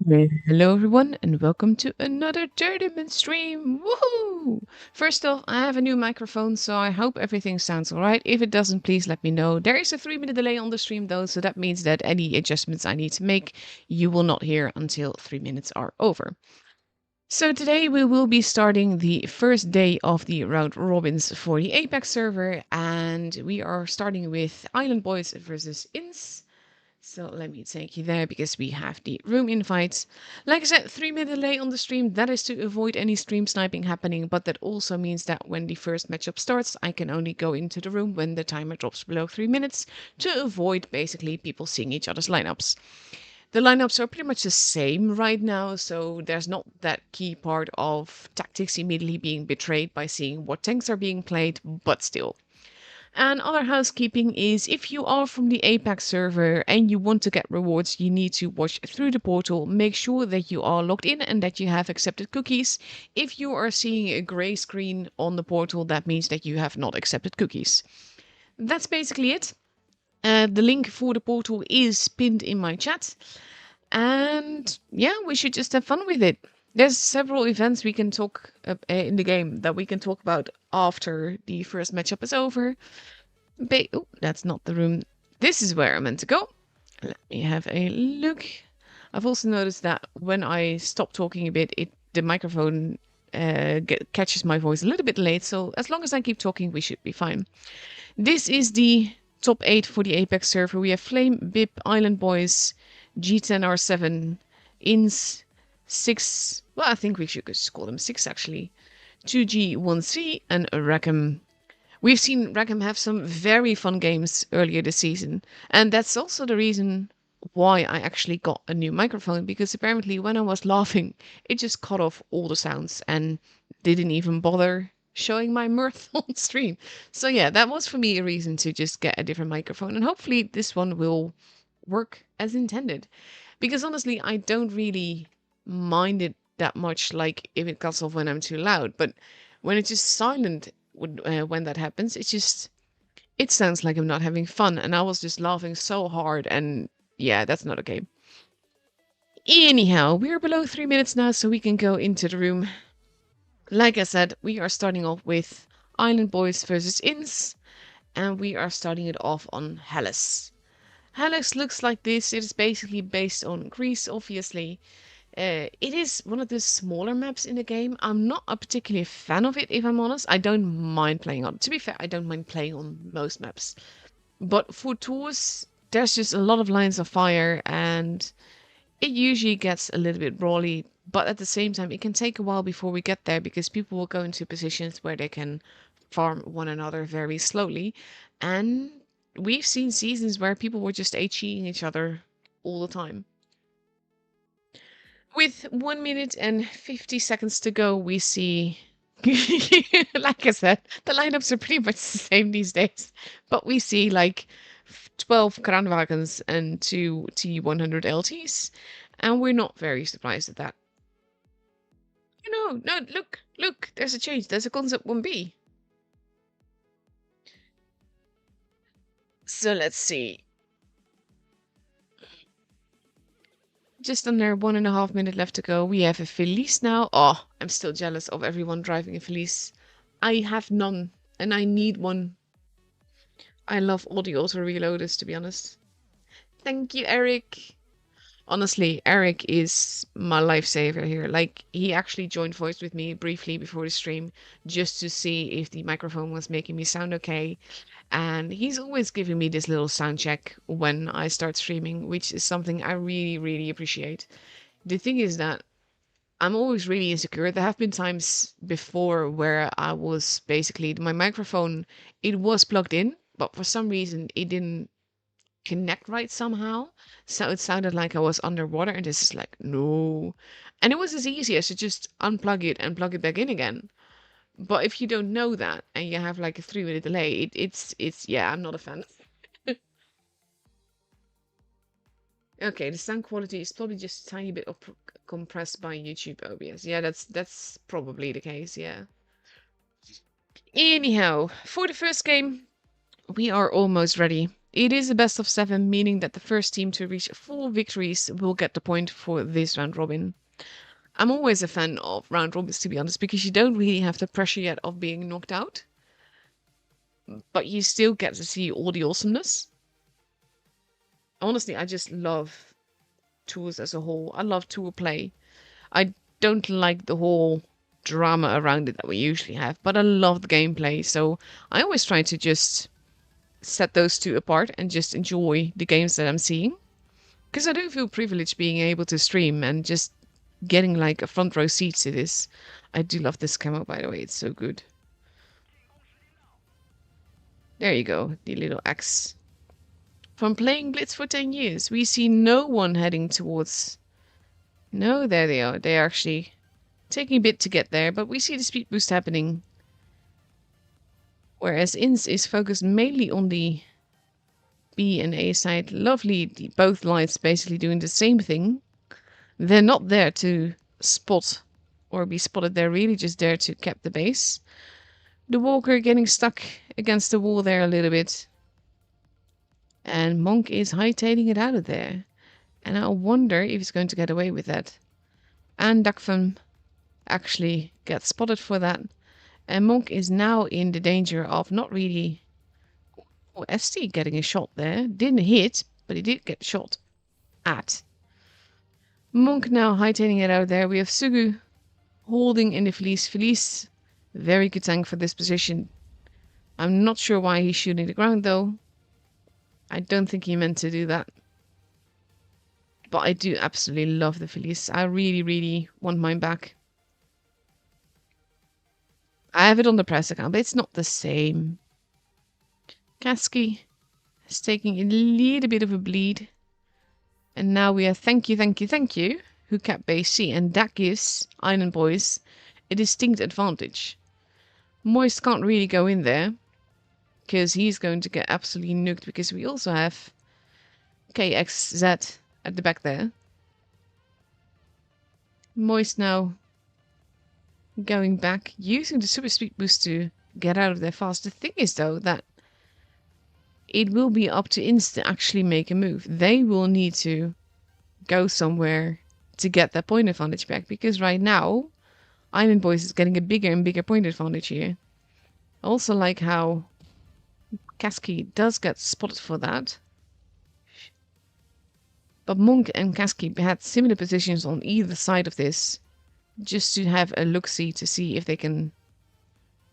Hello everyone and welcome to another tournament stream. Woohoo! First off, I have a new microphone, so I hope everything sounds alright. If it doesn't, please let me know. There is a 3 minute delay on the stream though, so that means that any adjustments I need to make, you will not hear until 3 minutes are over. So today we will be starting the first day of the round robins for the APAC server, and we are starting with Island Boys versus Ins. So let me take you there because we have the room invites. Like I said, 3 minute delay on the stream. That is to avoid any stream sniping happening, but that also means that when the first matchup starts, I can only go into the room when the timer drops below 3 minutes to avoid basically people seeing each other's lineups. The lineups are pretty much the same right now, so there's not that key part of tactics immediately being betrayed by seeing what tanks are being played, but still. And other housekeeping is if you are from the APAC server and you want to get rewards, you need to watch through the portal. Make sure that you are logged in and that you have accepted cookies. If you are seeing a gray screen on the portal, that means that you have not accepted cookies. That's basically it. The link for the portal is pinned in my chat. And yeah, we should just have fun with it. There's several events we can talk in the game that we can talk about after the first matchup is over. Oh, that's not the room. This is where I'm meant to go. Let me have a look. I've also noticed that when I stop talking a bit, the microphone catches my voice a little bit late. So as long as I keep talking, we should be fine. This is the top 8 for the Apex server. We have Flame, Bip, Island Boys, G10R7, Ins, 6. Well, I think we should just call them 6 actually. 2G1C, and Rackham. We've seen Rackham have some very fun games earlier this season, and that's also the reason why I actually got a new microphone, because apparently when I was laughing, it just cut off all the sounds and didn't even bother showing my mirth on stream. So yeah, that was for me a reason to just get a different microphone, and hopefully this one will work as intended. Because honestly, I don't really mind it that much, like if it cuts off when I'm too loud, but when it's just silent when that happens, it sounds like I'm not having fun, and I was just laughing so hard, and yeah, that's not okay. Anyhow, we're below 3 minutes now, so we can go into the room. Like I said, we are starting off with Island Boys versus Ins, and we are starting it off on Hellas. Hellas looks like this. It is basically based on Greece, obviously. It is one of the smaller maps in the game. I'm not a particular fan of it, if I'm honest. I don't mind playing on. To be fair, I don't mind playing on most maps. But for tours, there's just a lot of lines of fire, and it usually gets a little bit brawly. But at the same time, it can take a while before we get there because people will go into positions where they can farm one another very slowly. And we've seen seasons where people were just HEing each other all the time. With 1 minute and 50 seconds to go, we see, like I said, the lineups are pretty much the same these days. But we see like 12 Kranwagens and 2 T100 LTs. And we're not very surprised at that. No, look, there's a change. There's a concept 1B. So let's see. Just under 1.5 minutes left to go. We have a Felice now. Oh, I'm still jealous of everyone driving a Felice. I have none, and I need one. I love all the auto reloaders, to be honest. Thank you, Eric. Honestly, Eric is my lifesaver here. Like, he actually joined voice with me briefly before the stream just to see if the microphone was making me sound okay. And he's always giving me this little sound check when I start streaming, which is something I really, really appreciate. The thing is that I'm always really insecure. There have been times before where I was basically my microphone, it was plugged in, but for some reason it didn't connect right somehow. So it sounded like I was underwater, and this is like, no. And it was as easy as to just unplug it and plug it back in again. But if you don't know that and you have like a 3 minute delay, it's yeah, I'm not a fan. Okay, the sound quality is probably just a tiny bit compressed by YouTube OBS. Yeah, that's probably the case, yeah. Anyhow, for the first game, we are almost ready. It is a best of 7, meaning that the first team to reach 4 victories will get the point for this round robin. I'm always a fan of round robins, to be honest, because you don't really have the pressure yet of being knocked out, but you still get to see all the awesomeness. Honestly, I just love tours as a whole. I love tour play. I don't like the whole drama around it that we usually have, but I love the gameplay, so I always try to just set those two apart and just enjoy the games that I'm seeing. Because I do feel privileged being able to stream and just getting like a front row seat to this. I do love this camo, by the way. It's so good. There you go, the little axe. From playing Blitz for 10 years, we see no one heading towards... No, there they are. They're actually taking a bit to get there, but we see the speed boost happening. Whereas Ins is focused mainly on the B and A side. Lovely, both lights basically doing the same thing. They're not there to spot or be spotted. They're really just there to cap the base. The Walker getting stuck against the wall there a little bit. And Monk is hightailing it out of there. And I wonder if he's going to get away with that. And Dakfam actually gets spotted for that. And Monk is now in the danger of not really... Oh, ST getting a shot there. Didn't hit, but he did get shot at. Monk now hightailing it out there. We have Sugu holding in the Felice. Felice, very good tank for this position. I'm not sure why he's shooting the ground though. I don't think he meant to do that. But I do absolutely love the Felice. I really, really want mine back. I have it on the press account, but it's not the same. Kasky is taking a little bit of a bleed. And now we have thank you, who kept base C. And that gives Island Boys a distinct advantage. Moist can't really go in there, because he's going to get absolutely nuked, because we also have KXZ at the back there. Moist now going back, using the super speed boost to get out of there fast. The thing is, though, that it will be up to Inst to actually make a move. They will need to go somewhere to get that point advantage back, because right now, Island Boys is getting a bigger and bigger point advantage here. I also like how Kasky does get spotted for that. But Monk and Kasky had similar positions on either side of this, just to have a look-see to see if they can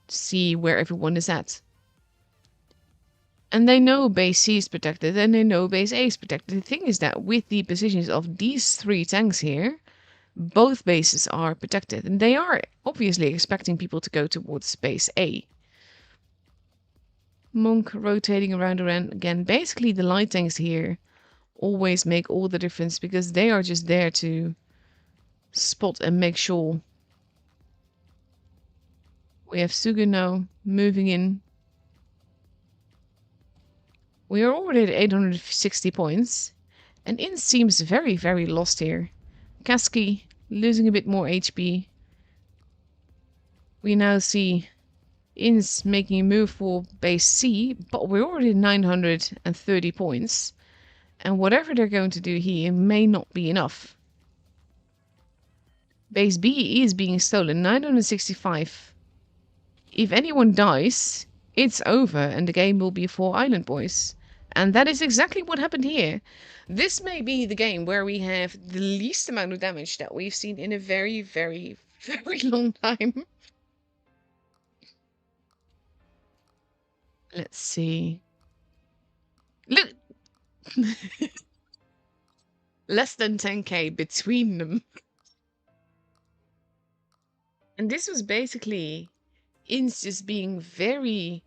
see where everyone is at. And they know base C is protected, and they know base A is protected. The thing is that with the positions of these 3 tanks here, both bases are protected. And they are obviously expecting people to go towards base A. Monk rotating around again. Basically, the light tanks here always make all the difference, because they are just there to spot and make sure. We have Sugu now moving in. We are already at 860 points. And In seems very, very lost here. Kasky losing a bit more HP. We now see In's making a move for base C, but we're already at 930 points. And whatever they're going to do here may not be enough. Base B is being stolen, 965. If anyone dies, it's over and the game will be for Island Boys. And that is exactly what happened here. This may be the game where we have the least amount of damage that we've seen in a very, very, very long time. Let's see. Look! Less than 10k between them. And this was basically In's just being very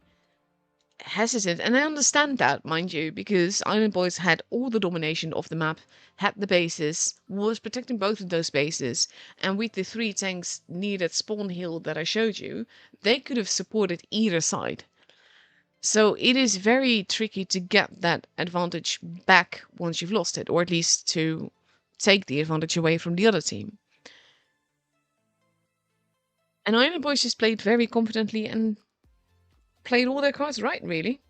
hesitant. And I understand that, mind you, because Island Boys had all the domination of the map, had the bases, was protecting both of those bases. And with the 3 tanks near that spawn hill that I showed you, they could have supported either side. So it is very tricky to get that advantage back once you've lost it, or at least to take the advantage away from the other team. And Island Boys just played very confidently and played all their cards right, really.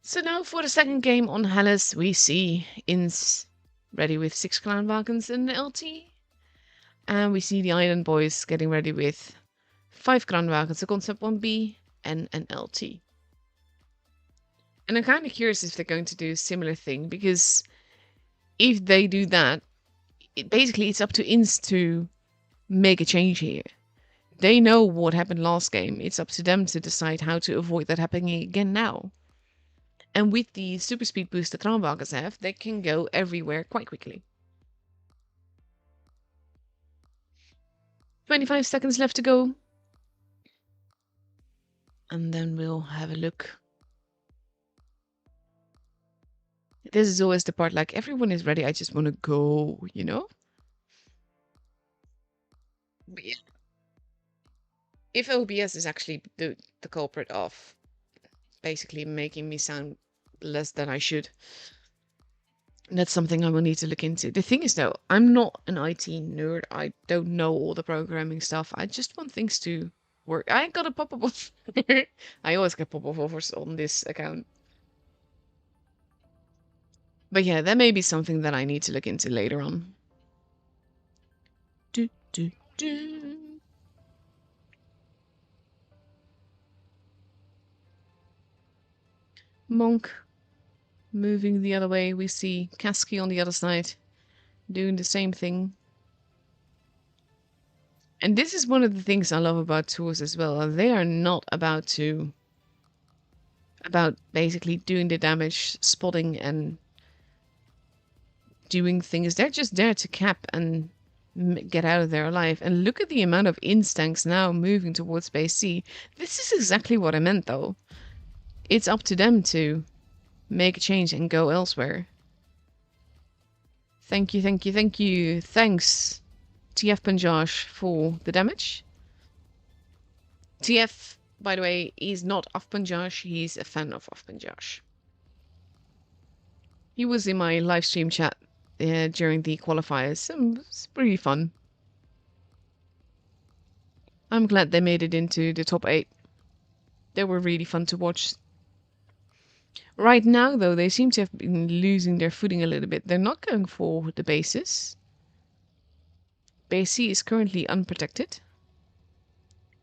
So now for the second game on Hellas, we see Ins ready with 6 Clownwagons and an LT. And we see the Island Boys getting ready with 5 Clownwagens, a Concept 1B, and an LT. And I'm kind of curious if they're going to do a similar thing, because if they do that, it's up to Ins to make a change here. They know what happened last game. It's up to them to decide how to avoid that happening again now. And with the super speed boost that Kranwagens have, they can go everywhere quite quickly. 25 seconds left to go. And then we'll have a look. This is always the part, like, everyone is ready, I just want to go, you know? But yeah. If OBS is actually the culprit of basically making me sound less than I should, that's something I will need to look into. The thing is, though, I'm not an IT nerd. I don't know all the programming stuff. I just want things to work. I got a pop-up offer. I always get pop-up offers on this account. But yeah, that may be something that I need to look into later on. Do, do, do. Monk moving the other way. We see Kasky on the other side doing the same thing. And this is one of the things I love about tours as well. They are not about basically doing the damage, spotting and doing things. They're just there to cap and get out of there alive. And look at the amount of instanks now moving towards base C. This is exactly what I meant, though. It's up to them to make a change and go elsewhere. Thank you, thank you, thank you. Thanks, TF Punjaj, for the damage. TF, by the way, is not of Punjaj. He's a fan of Punjaj. He was in my live stream chat during the qualifiers. It's pretty fun. I'm glad they made it into the top 8. They were really fun to watch. Right now, though, they seem to have been losing their footing a little bit. They're not going for the bases. Base C is currently unprotected.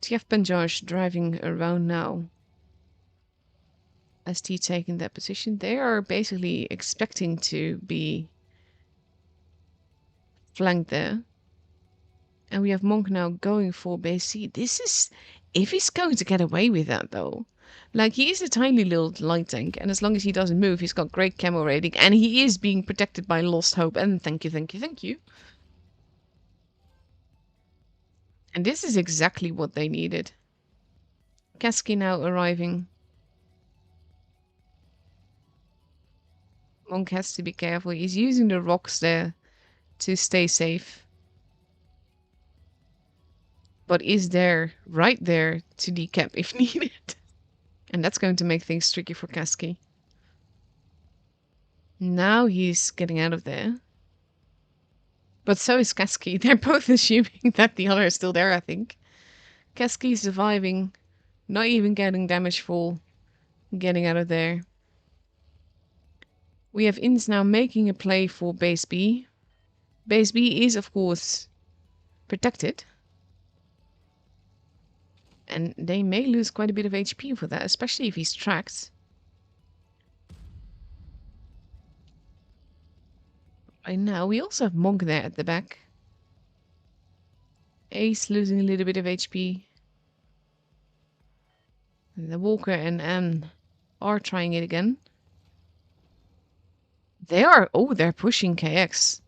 TF Punjaj driving around now. ST taking that position. They are basically expecting to be flanked there. And we have Monk now going for base C. This is... if he's going to get away with that, though. Like, he is a tiny little light tank, and as long as he doesn't move, he's got great camo rating, and he is being protected by Lost Hope, and thank you, thank you, thank you. And this is exactly what they needed. Kasky now arriving. Monk has to be careful. He's using the rocks there to stay safe. But is there, right there, to decap if needed. And that's going to make things tricky for Kasky. Now he's getting out of there. But so is Kasky. They're both assuming that the other is still there, I think. Kasky surviving. Not even getting damage fall. Getting out of there. We have Ins now making a play for base B. Base B is, of course, protected. And they may lose quite a bit of HP for that, especially if he's tracked. Right now, we also have Monk there at the back. Ace losing a little bit of HP. And the Walker and Anne are trying it again. They are... oh, they're pushing KX.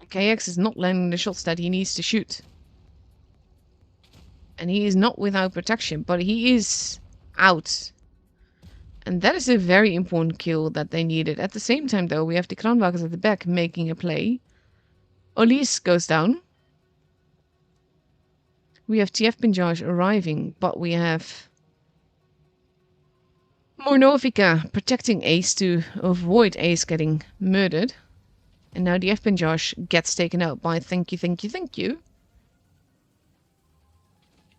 KX is not landing the shots that he needs to shoot. And he is not without protection, but he is out. And that is a very important kill that they needed. At the same time, though, we have the Kranwagens at the back making a play. Olise goes down. We have TF Punjaj arriving, but we have Mornovica protecting Ace to avoid Ace getting murdered. And now the F Punjaj gets taken out by thank you, thank you, thank you.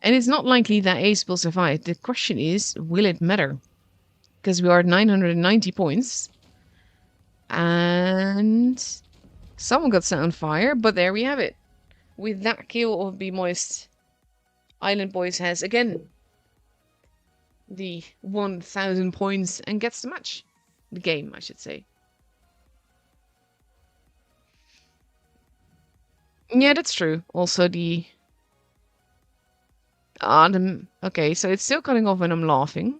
And it's not likely that Ace will survive. The question is, will it matter? Because we are at 990 points. And someone got set on fire, but there we have it. With that kill of Be Moist, Island Boys has again the 1000 points and gets the match. The game, I should say. Yeah, that's true. Also the... okay, so it's still cutting off when I'm laughing.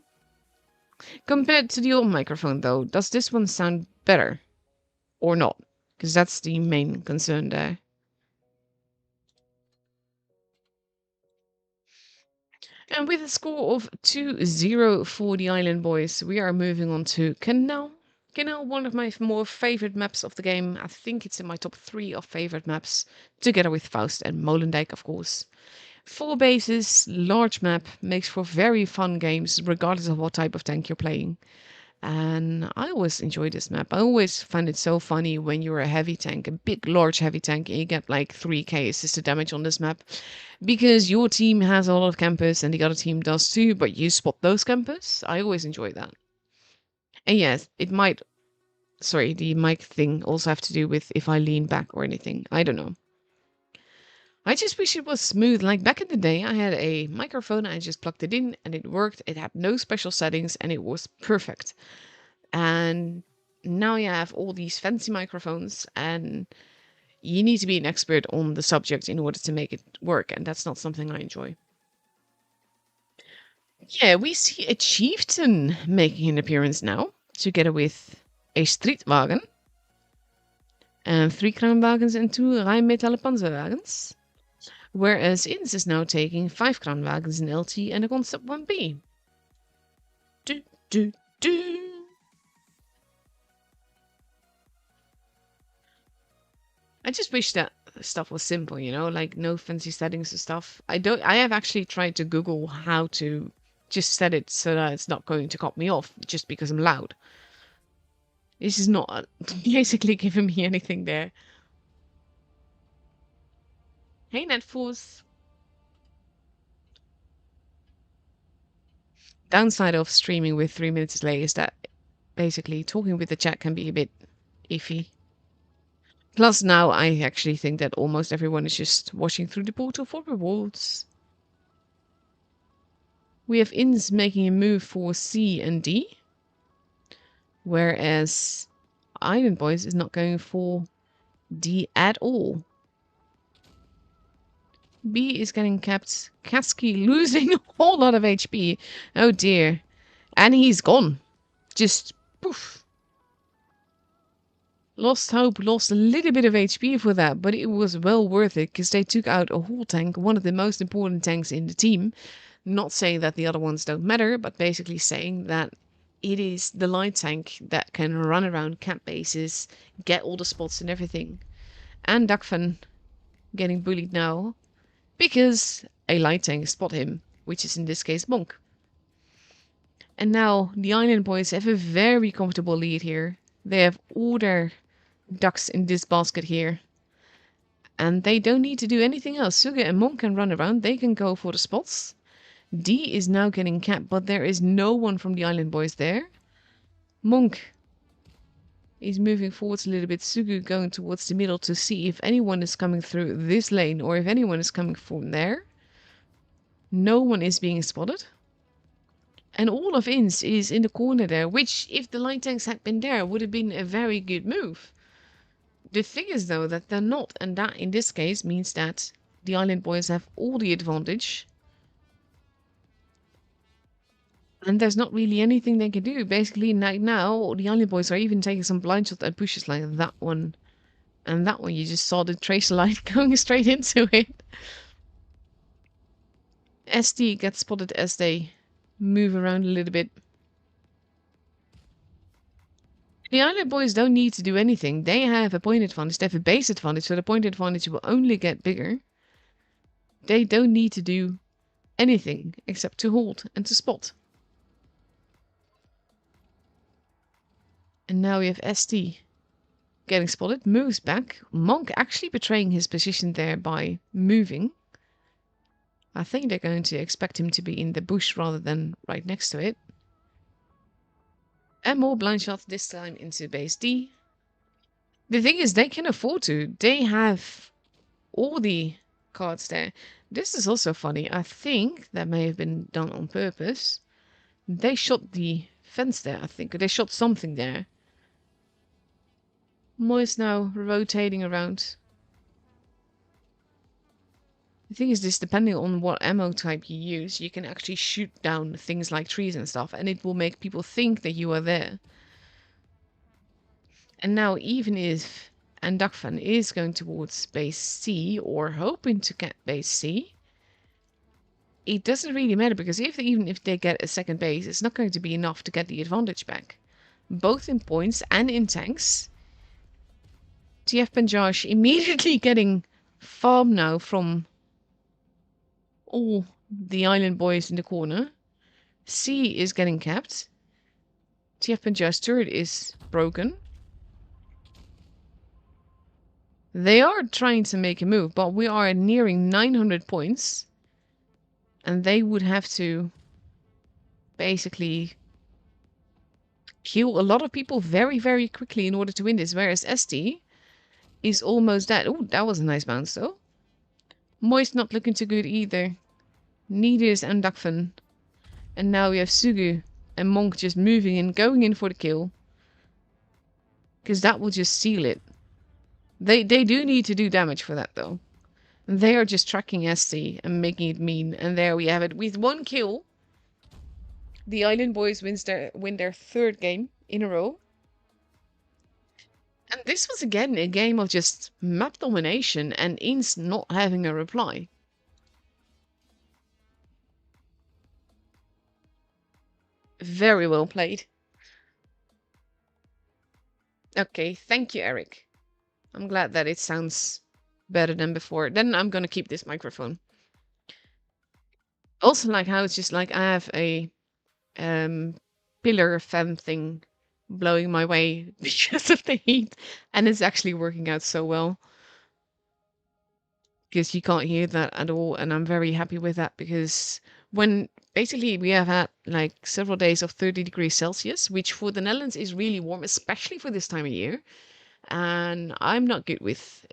Compared to the old microphone, though, does this one sound better? Or not? Because that's the main concern there. And with a score of 2-0 for the Island Boys, we are moving on to Canal. Canal, one of my more favorite maps of the game. I think it's in my top 3 of favorite maps, together with Faust and Molendijk, of course. 4 bases, large map, makes for very fun games, regardless of what type of tank you're playing. And I always enjoy this map. I always find it so funny when you're a heavy tank, a big, large heavy tank, and you get like 3k assisted damage on this map. Because your team has a lot of campers and the other team does too, but you spot those campers. I always enjoy that. And yes, it might... Sorry, the mic thing also have to do with if I lean back or anything. I don't know. I just wish it was smooth. Like back in the day, I had a microphone, I just plugged it in and it worked. It had no special settings and it was perfect. And now you have all these fancy microphones and you need to be an expert on the subject in order to make it work. And that's not something I enjoy. Yeah, we see a chieftain making an appearance now, together with a Strijdwagen. And 3 Kranwagens and 2 Rheinmetall Panzerwagens. Whereas Ins is now taking 5 Kranwagens in LT and a Concept 1B. Do, do, do. I just wish that stuff was simple, you know, like no fancy settings and stuff. I have actually tried to Google how to just set it so that it's not going to cut me off just because I'm loud. This is not basically giving me anything there. Hey, Netforce. Downside of streaming with 3 minutes delay is that basically talking with the chat can be a bit iffy. Plus now I actually think that almost everyone is just watching through the portal for rewards. We have Ins making a move for C and D. Whereas Island Boys is not going for D at all. B is getting kept. Kasky losing a whole lot of HP. Oh dear. And he's gone. Just poof. Lost hope, lost a little bit of HP for that, but it was well worth it because they took out a whole tank, one of the most important tanks in the team. Not saying that the other ones don't matter, but basically saying that it is the light tank that can run around camp bases, get all the spots and everything. And Dakvan getting bullied now because a light tank spot him, which is in this case Monk. And now the Island Boys have a very comfortable lead here. They have all their ducks in this basket here. And they don't need to do anything else. Suga and Monk can run around. They can go for the spots. D is now getting capped, but there is no one from the Island Boys there. Monk is moving forwards a little bit. Sugu going towards the middle to see if anyone is coming through this lane or if anyone is coming from there. No one is being spotted. And all of Ins is in the corner there, which, if the light tanks had been there, would have been a very good move. The thing is, though, that they're not, and that, in this case, means that the Island Boys have all the advantage. And there's not really anything they can do. Basically, like now, the Island Boys are even taking some blind shots and pushes like that one. And that one, you just saw the tracer light going straight into it. SD gets spotted as they move around a little bit. The Island Boys don't need to do anything. They have a point advantage. They have a base advantage, so the point advantage will only get bigger. They don't need to do anything except to hold and to spot. And now we have ST getting spotted, moves back. Monk actually betraying his position there by moving. I think they're going to expect him to be in the bush rather than right next to it. And more blind shots, this time into base D. The thing is, they can afford to. They have all the cards there. This is also funny. I think that may have been done on purpose. They shot the fence there, I think. They shot something there. Moist now rotating around. The thing is this, depending on what ammo type you use, you can actually shoot down things like trees and stuff, and it will make people think that you are there. And now, even if Andakvan is going towards base C, or hoping to get base C, it doesn't really matter, because even if they get a second base, it's not going to be enough to get the advantage back. Both in points and in tanks. TF Panjaj immediately getting farm now from all the island boys in the corner. C is getting capped. TF Panjaj's turret is broken. They are trying to make a move, but we are nearing 900 points. And they would have to basically kill a lot of people very, very quickly in order to win this. Whereas ST is almost dead. Oh, that was a nice bounce though. Moist not looking too good either. Neither is Andakvan. And now we have Sugu and Monk just moving in, going in for the kill. Because that will just seal it. They do need to do damage for that though. They are just tracking ST and making it mean. And there we have it. With one kill, the Island Boys win their third game in a row. And this was again a game of just map domination and Ins not having a reply. Very well played. Okay, thank you, Eric. I'm glad that it sounds better than before. Then I'm gonna keep this microphone. Also like how it's just like I have a pillar fan thing blowing my way because of the heat, and it's actually working out so well. Because you can't hear that at all, and I'm very happy with that, because when basically we have had like several days of 30 degrees Celsius, which for the Netherlands is really warm, especially for this time of year. And I'm not good with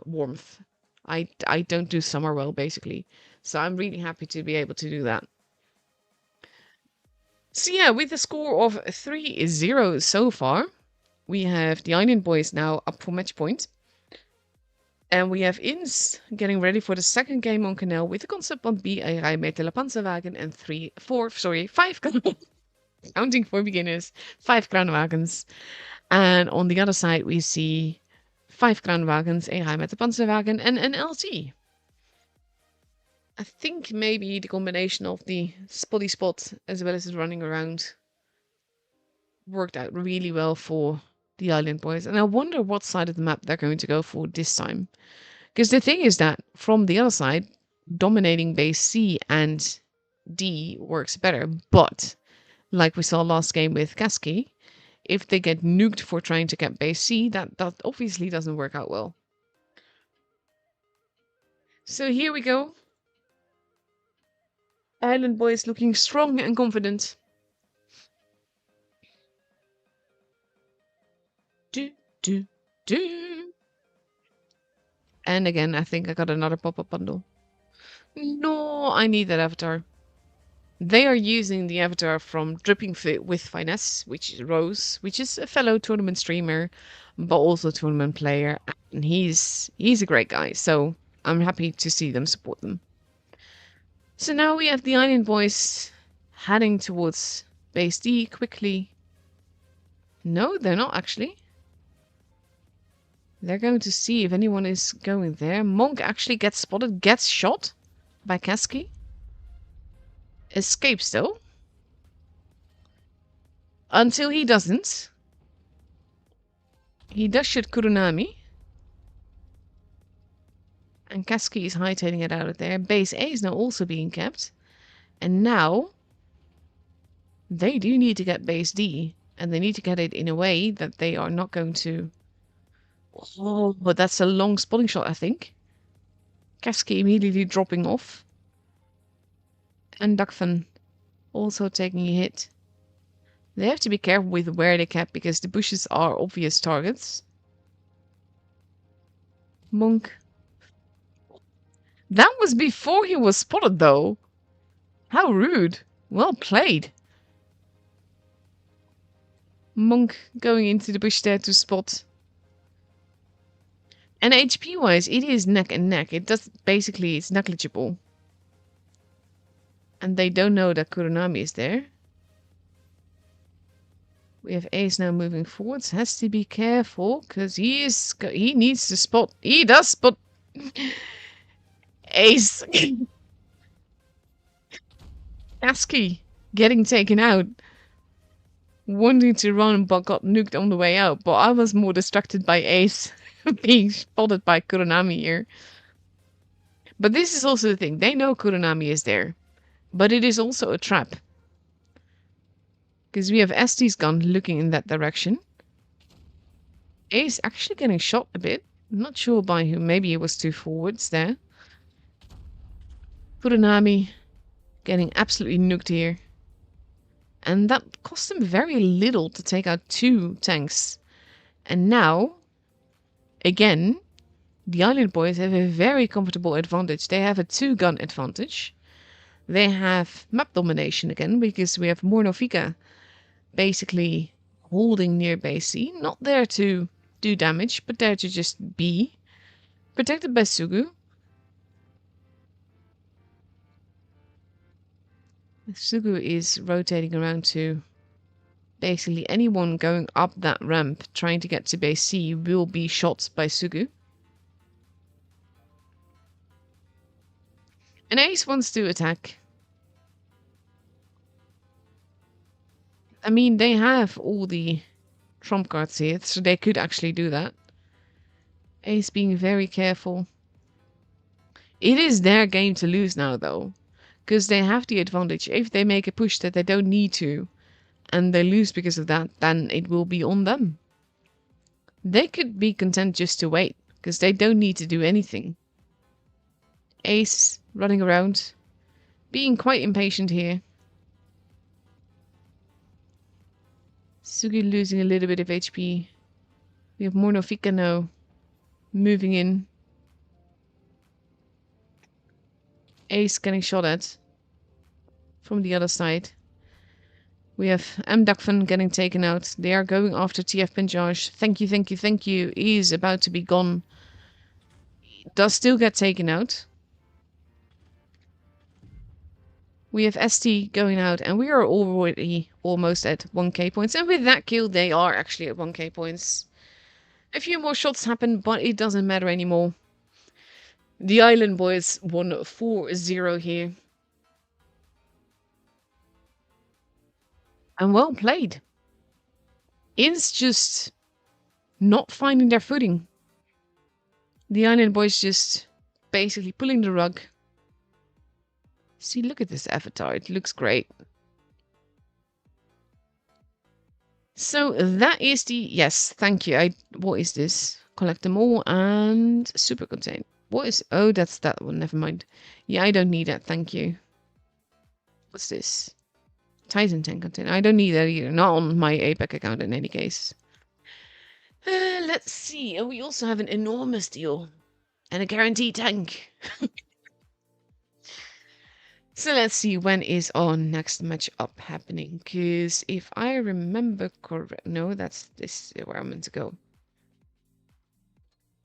warmth. I don't do summer well, basically. So I'm really happy to be able to do that. So yeah, with a score of 3-0 so far, we have the Island Boys now up for match point. And we have Ins getting ready for the second game on Canal with the concept on B, een rij met de Panzerwagen and 5 counting for beginners, 5 Kranwagens. And on the other side, we see 5 Kranwagens, een rij met de Panzerwagen, and an LT. I think maybe the combination of the spotty spot as well as running around worked out really well for the Island Boys. And I wonder what side of the map they're going to go for this time. Because the thing is that from the other side, dominating base C and D works better. But like we saw last game with Kasky, if they get nuked for trying to get base C, that obviously doesn't work out well. So here we go. Island Boys looking strong and confident. Do. And again, I think I got another pop-up bundle. No, I need that avatar. They are using the avatar from Dripping Fit with Finesse, which is Rose, which is a fellow tournament streamer, but also tournament player. And he's a great guy, so I'm happy to see them support them. So now we have the Island Boys heading towards base D quickly. No, they're not actually. They're going to see if anyone is going there. Monk actually gets spotted, gets shot by Kasky. Escapes though. Until he doesn't. He does shoot Kurunami. And Kasky is hightailing it out of there. Base A is now also being kept. And now they do need to get base D. And they need to get it in a way that they are not going to... Oh, but that's a long spotting shot, I think. Kasky immediately dropping off. And Dakvan also taking a hit. They have to be careful with where they cap because the bushes are obvious targets. Monk. That was before he was spotted though. How rude. Well played. Monk going into the bush there to spot. And HP wise, it is neck and neck. It does basically, it's negligible. And they don't know that Kuronami is there. We have Ace now moving forwards. Has to be careful because he needs to spot. He does spot Ace. ASCII getting taken out. Wanting to run but got nuked on the way out. But I was more distracted by Ace being spotted by Kuronami here. But this is also the thing. They know Kuronami is there. But it is also a trap. Because we have ST's gun looking in that direction. Ace actually getting shot a bit. Not sure by who. Maybe it was two forwards there. Kuronami getting absolutely nuked here. And that cost him very little to take out two tanks. And now, again, the Island Boys have a very comfortable advantage. They have a 2-gun advantage. They have map domination again because we have Mornovika basically holding near base C. Not there to do damage, but there to just be. Protected by Sugu. Sugu is rotating around to basically anyone going up that ramp trying to get to base C will be shot by Sugu. And Ace wants to attack. I mean, they have all the trump cards here, so they could actually do that. Ace being very careful. It is their game to lose now, though, because they have the advantage. If they make a push that they don't need to, and they lose because of that, then it will be on them. They could be content just to wait, because they don't need to do anything. Ace running around, being quite impatient here. Sugi losing a little bit of HP. We have Mornovika now moving in. Ace getting shot at from the other side. We have M. Dakvan getting taken out. They are going after TF Pinjaj. Thank you, thank you, thank you. He is about to be gone. He does still get taken out. We have ST going out, and we are already almost at 1k points. And with that kill, they are actually at 1k points. A few more shots happen, but it doesn't matter anymore. The Island Boys won 4-0 here. And well played. It's just not finding their footing. The Island Boys just basically pulling the rug. See, look at this avatar. It looks great. So that is the... Yes, thank you. What is this? Collect them all and super contain. What is... Oh, that's that one. Never mind. Yeah, I don't need that. Thank you. What's this? Titan tank container. I don't need that either. Not on my APAC account in any case. Let's see. Oh, we also have an enormous deal. And a guaranteed tank. So let's see, when is our next match up happening? Because if I remember correct... No, this is where I'm meant to go.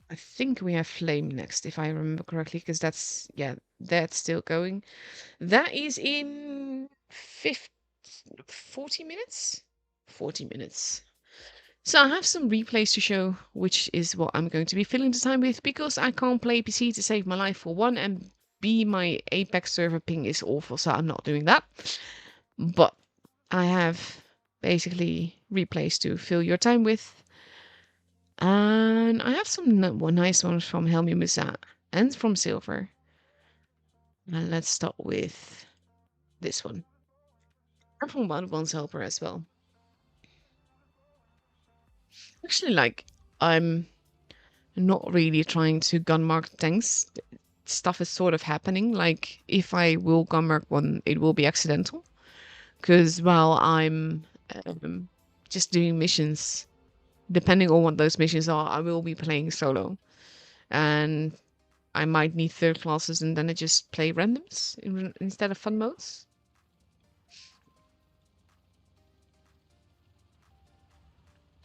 I think we have Flame next, if I remember correctly. Because that's... Yeah, that's still going. That is in 40 minutes? 40 minutes. So I have some replays to show, which is what I'm going to be filling the time with. Because I can't play PC to save my life for one, and my APAC server ping is awful, so I'm not doing that. But I have basically replays to fill your time with. And I have some nice ones from Helmi Musa and from Silver. And let's start with this one. And from Wild One's Helper as well. Actually, like, I'm not really trying to gun mark tanks. stuff is sort of happening. Like if I will Gummerk one, it will be accidental. Because while I'm just doing missions, depending on what those missions are, I will be playing solo. And I might need third classes and then I just play randoms instead of fun modes.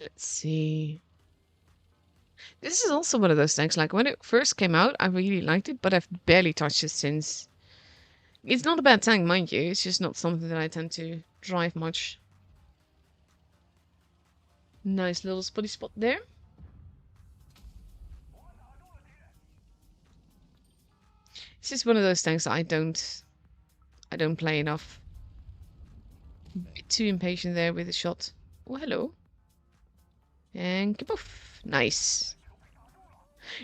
Let's see. This is also one of those things, like when it first came out, I really liked it, but I've barely touched it since. It's not a bad tank, mind you, it's just not something that I tend to drive much. Nice little spotty spot there. It's just one of those things that I don't play enough. Bit too impatient there with the shot. Oh, hello. And kapoof. Nice.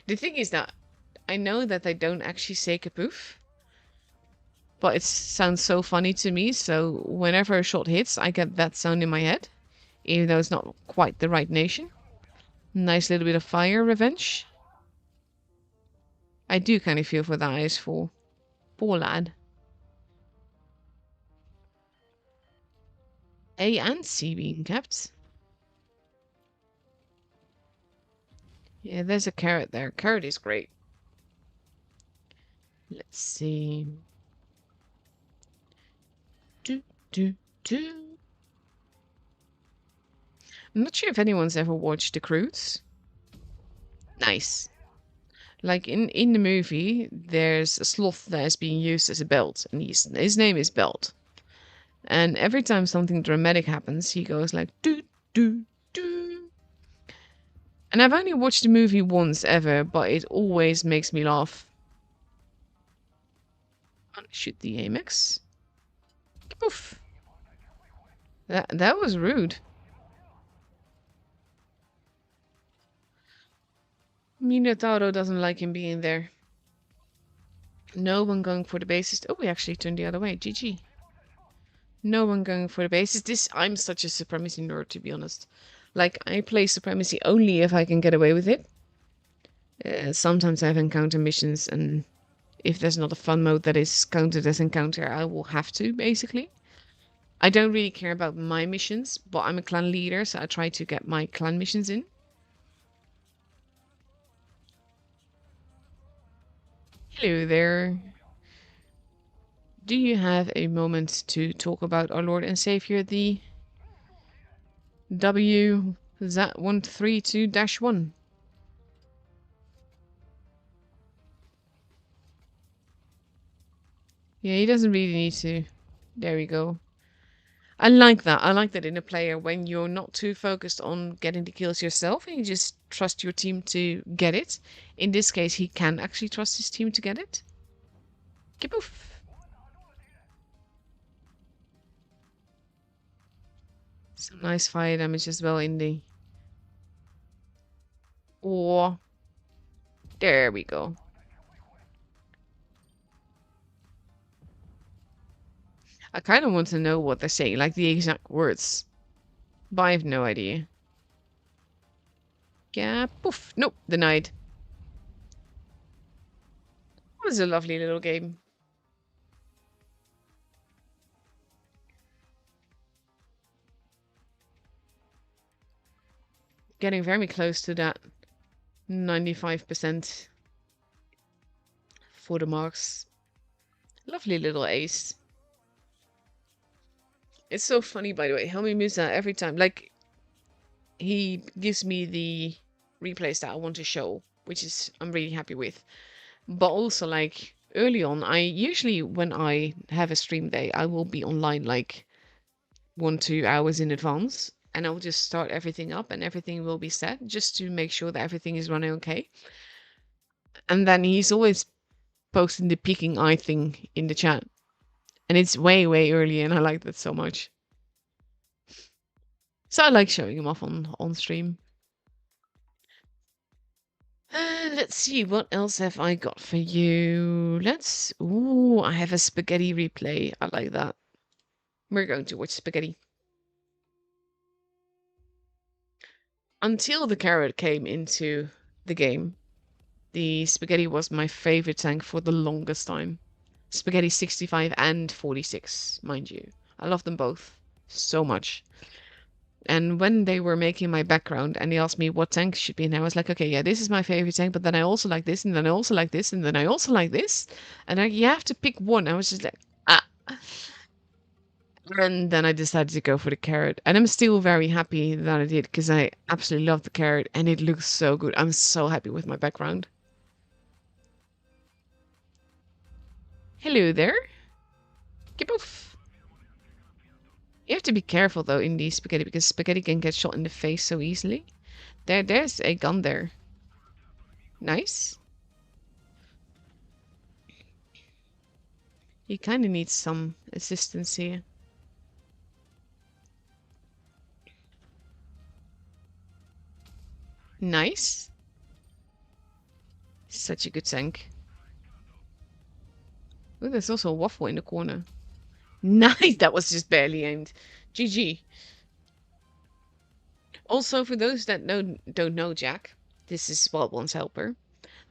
The thing is that I know that they don't actually say kapoof, but it sounds so funny to me, so whenever a shot hits, I get that sound in my head, even though it's not quite the right nation. Nice little bit of fire revenge. I do kind of feel for the eyes for poor lad. A and C being kept. Yeah, there's a carrot there. Carrot is great. Let's see. Do, do, do. I'm not sure if anyone's ever watched The Croods. Nice. Like in the movie, there's a sloth that is being used as a belt, and his name is Belt. And every time something dramatic happens, he goes like do do do. And I've only watched the movie once ever, but it always makes me laugh. Shoot the Amex. Oof. That was rude. Minotauro doesn't like him being there. No one going for the bases. Oh, we actually turned the other way. GG. No one going for the bases. I'm such a supremacy nerd, to be honest. Like, I play supremacy only if I can get away with it. Sometimes I have encounter missions, and if there's not a fun mode that is counted as encounter, I will have to, basically. I don't really care about my missions, but I'm a clan leader, so I try to get my clan missions in. Hello there. Do you have a moment to talk about our Lord and Savior, the WZ132-1? Yeah, he doesn't really need to. There we go. I like that. I like that in a player when you're not too focused on getting the kills yourself and you just trust your team to get it. In this case, he can actually trust his team to get it. Kapoof. Some nice fire damage as well in the... Oh. There we go. I kind of want to know what they're saying, like the exact words. But I have no idea. Yeah, poof. Nope, denied. It was a lovely little game. Getting very close to that 95% for the marks. Lovely little ace. It's so funny, by the way. Helmi Musa every time, like, he gives me the replays that I want to show, which is I'm really happy with. But also, like, early on, I usually, when I have a stream day, I will be online like 1-2 hours in advance, and I'll just start everything up and everything will be set just to make sure that everything is running okay. And then he's always posting the peeking eye thing in the chat. And it's way, way early, and I like that so much. So I like showing him off on stream. Let's see, what else have I got for you? Ooh, I have a spaghetti replay. I like that. We're going to watch spaghetti. Until the carrot came into the game, the spaghetti was my favorite tank for the longest time. Spaghetti 65 and 46, mind you. I love them both so much. And when they were making my background and they asked me what tank should be in, I was like, okay, yeah, this is my favorite tank, but then I also like this, and then I also like this, and then I also like this. And you have to pick one. I was just like, ah. And then I decided to go for the carrot. And I'm still very happy that I did because I absolutely love the carrot and it looks so good. I'm so happy with my background. Hello there. Get off. You have to be careful though in the spaghetti because spaghetti can get shot in the face so easily. There's a gun there. Nice. You kind of need some assistance here. Nice. Such a good tank. Oh, there's also a waffle in the corner. Nice. That was just barely aimed. GG. Also, for those that don't know Jack, this is Wild One's helper.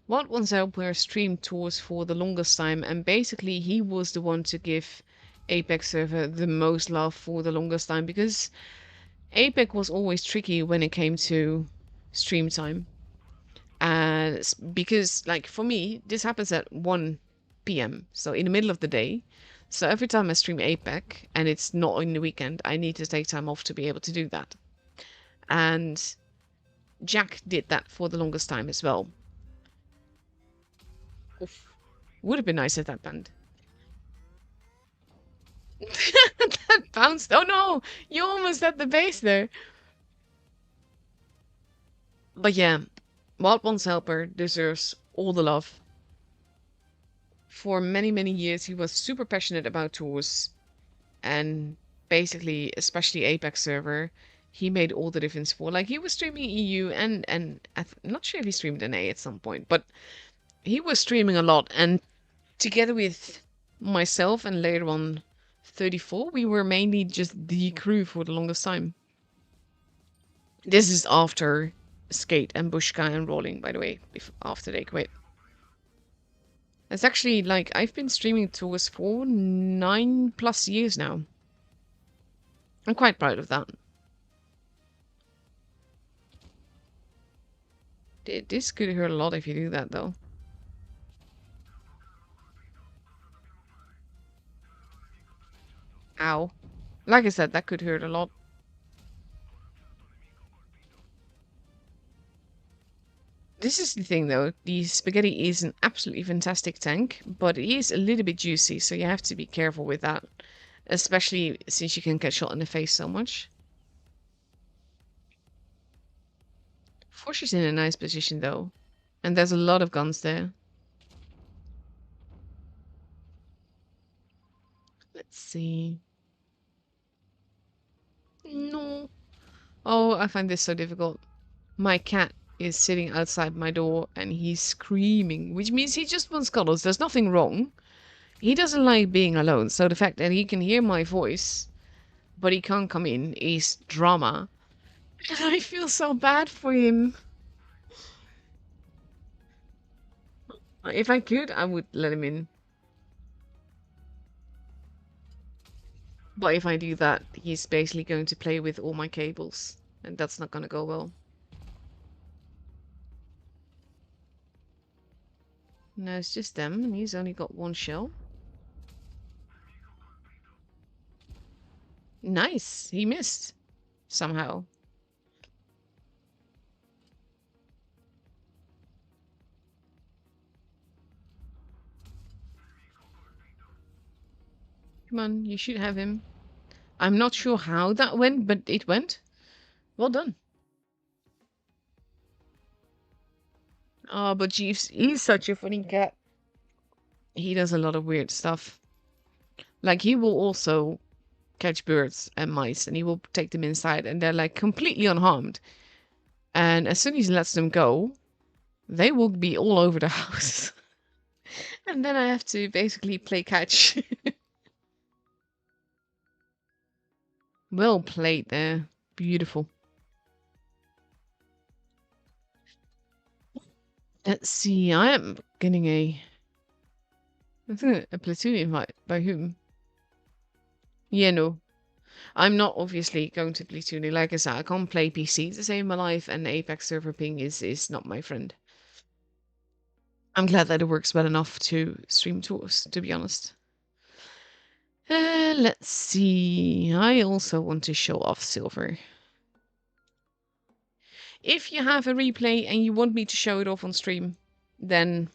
Wild One's helper streamed tours for the longest time, and basically he was the one to give APAC server the most love for the longest time because APAC was always tricky when it came to stream time. And because, like, for me, this happens at 1 p.m., so in the middle of the day. So every time I stream APAC and it's not in the weekend, I need to take time off to be able to do that. And Jack did that for the longest time as well. Oof. Would have been nice if that band. That bounced. Oh no! You almost at the base there. But yeah, Wild One's helper deserves all the love. For many, many years, he was super passionate about tours. And basically, especially Apex server, he made all the difference for. Like, he was streaming EU and I'm not sure if he streamed NA at some point, but he was streaming a lot. And together with myself and later on 34, we were mainly just the crew for the longest time. This is after Skate and Bushka and Rolling, by the way, after they quit. It's actually like I've been streaming tours for 9+ years now. I'm quite proud of that. This could hurt a lot if you do that though. Ow. Like I said, that could hurt a lot. This is the thing though, the spaghetti is an absolutely fantastic tank, but it is a little bit juicy, so you have to be careful with that. Especially since you can get shot in the face so much. Force is in a nice position though, and there's a lot of guns there. Let's see. No. Oh, I find this so difficult. My cat is sitting outside my door and he's screaming, which means he just wants cuddles. There's nothing wrong. He doesn't like being alone, so the fact that he can hear my voice, but he can't come in, is drama. And I feel so bad for him. If I could, I would let him in. But if I do that, he's basically going to play with all my cables, and that's not gonna go well. No, it's just them, and he's only got one shell. Nice! He missed. Somehow. Come on, you should have him. I'm not sure how that went, but it went. Well done. Oh, but Jeeves, he's such a funny cat. He does a lot of weird stuff. Like, he will also catch birds and mice, and he will take them inside, and they're, like, completely unharmed. And as soon as he lets them go, they will be all over the house. And then I have to basically play catch. Well played there. Beautiful. Let's see. I am getting a platoon invite. By whom? Yeah, no. I'm not obviously going to platooning. Like I said, I can't play PC to save my life, and the APAC server ping is not my friend. I'm glad that it works well enough to stream tours, to be honest. Let's see. I also want to show off silver. If you have a replay and you want me to show it off on stream, then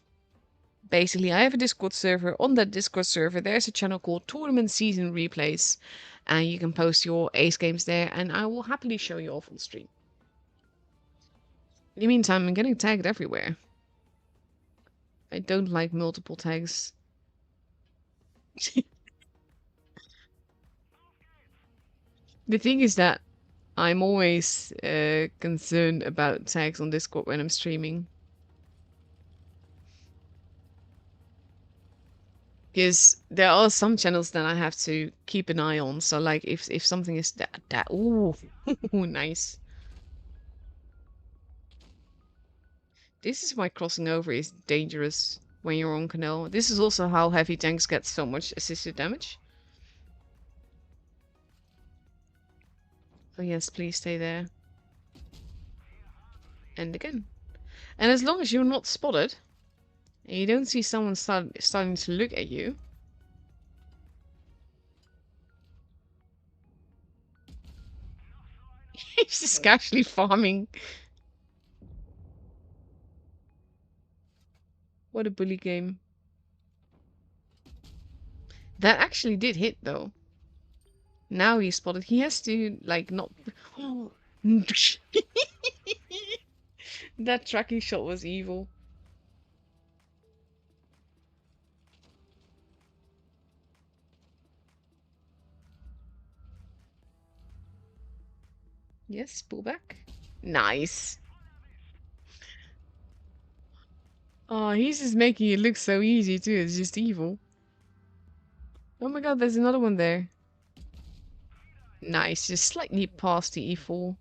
basically I have a Discord server. On that Discord server, there's a channel called Tournament Season Replays, and you can post your ace games there, and I will happily show you off on stream. In the meantime, I'm getting tagged everywhere. I don't like multiple tags. The thing is that I'm always concerned about tags on Discord when I'm streaming. Because there are some channels that I have to keep an eye on. So like if something is that ooh, nice. This is why crossing over is dangerous when you're on canal. This is also how heavy tanks get so much assisted damage. So yes, please stay there. And again. And as long as you're not spotted, and you don't see someone starting to look at you, he's just casually farming. What a bully game. That actually did hit though. Now he's spotted. He has to like not. That tracking shot was evil. Yes, pull back. Nice. Oh, he's just making it look so easy too. It's just evil. Oh my god, there's another one there. Nice, just slightly past the E4.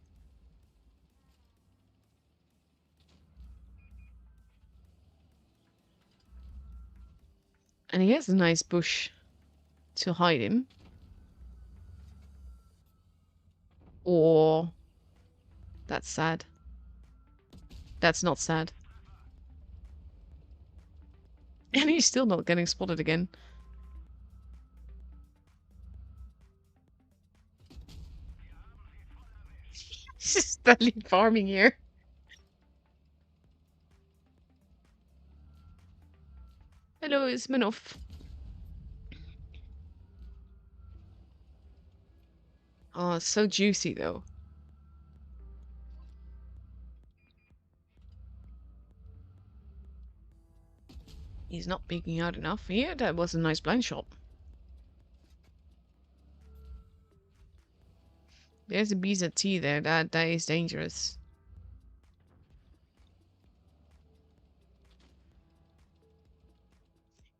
And he has a nice bush to hide him. Or... That's sad. That's not sad. And he's still not getting spotted again. He's just steadily farming here. Hello, it's Manoff. Oh, it's so juicy though. He's not peeking out enough. Yeah, that was a nice blind shot. There's a BZT there. That is dangerous.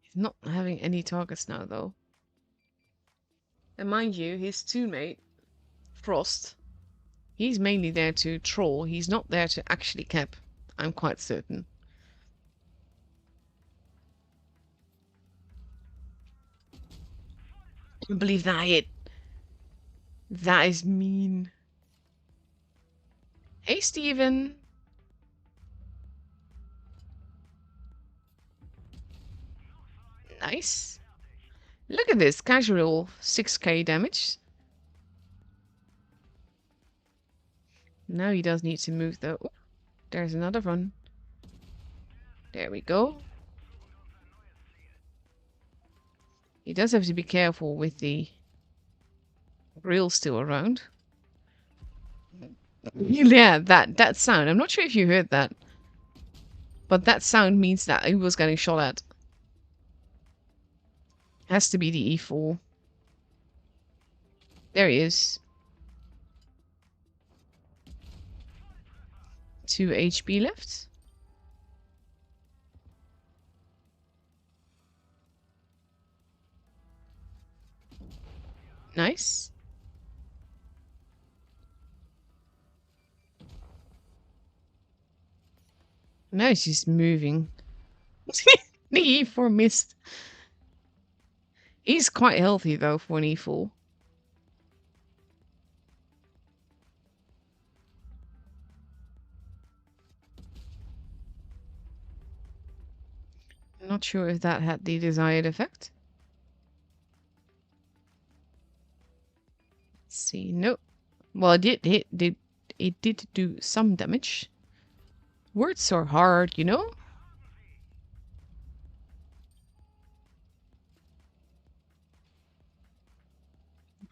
He's not having any targets now though. And mind you, his teammate, Frost, he's mainly there to troll. He's not there to actually cap. I'm quite certain. I can't believe that hit. That is mean. Hey, Steven. Nice. Look at this. Casual 6k damage. Now he does need to move though. Oh, there's another one. There we go. He does have to be careful with the grill still around. Yeah, that sound. I'm not sure if you heard that. But that sound means that he was getting shot at. Has to be the E4. There he is. 2 HP left. Nice. Now she's moving. The E4 missed. He's quite healthy though for an E4. Not sure if that had the desired effect. Let's see. No. Well, it did do some damage. Words are hard, you know?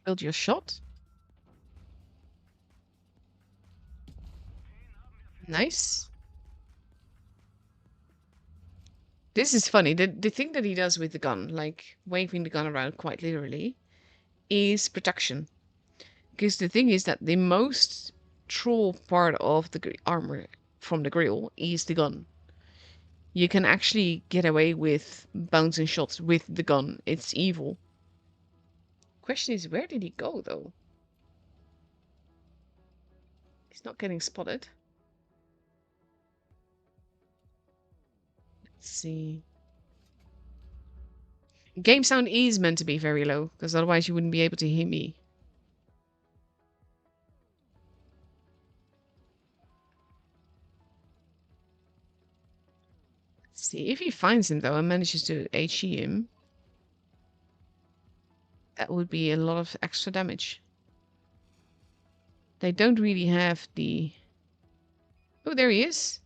Build your shot. Nice. This is funny. The thing that he does with the gun, like waving the gun around quite literally, is protection. Because the thing is that the most troll part of the armor from the grill is the gun. You can actually get away with bouncing shots with the gun. It's evil. Question is, where did he go though? He's not getting spotted. Let's see. Game sound is meant to be very low, because otherwise you wouldn't be able to hear me. Let's see, if he finds him though and manages to HE him, that would be a lot of extra damage. They don't really have the... Oh, there he is.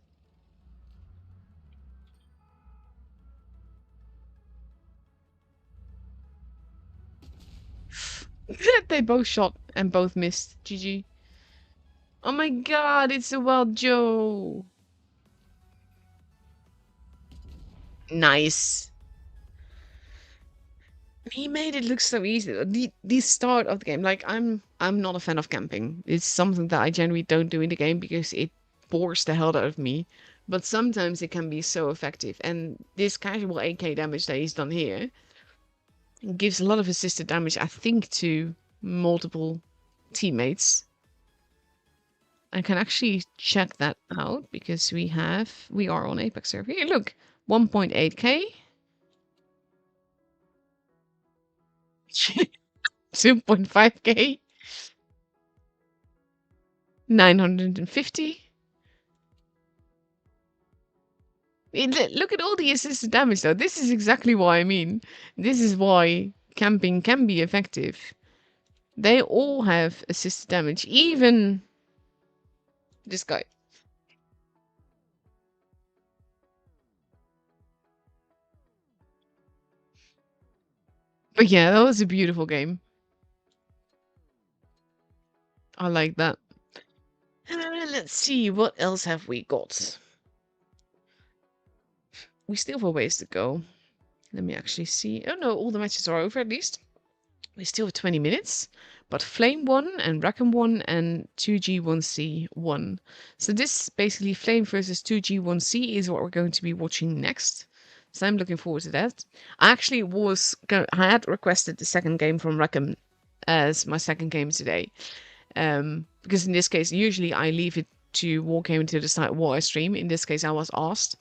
They both shot and both missed. GG. Oh my god, it's a Wild Joe. Nice. He made it look so easy. The start of the game, like I'm not a fan of camping. It's something that I generally don't do in the game because it bores the hell out of me. But sometimes it can be so effective. And this casual AK damage that he's done here gives a lot of assisted damage, I think, to multiple teammates. I can actually check that out because we are on APAC server. Here, look, 1.8k. 2.5k. 950. Look at all the assisted damage though. This is exactly what I mean. This is why camping can be effective. They all have assisted damage, even this guy. But yeah, that was a beautiful game. I like that. Let's see, what else have we got? We still have a ways to go. Let me actually see. Oh no, all the matches are over at least. We still have 20 minutes. But Flame won and Rackham won and 2G1C won. So this basically Flame versus 2G1C is what we're going to be watching next. So I'm looking forward to that. I actually I had requested the second game from Rackham as my second game today. Because in this case, usually I leave it to Wargaming to decide what I stream. In this case, I was asked.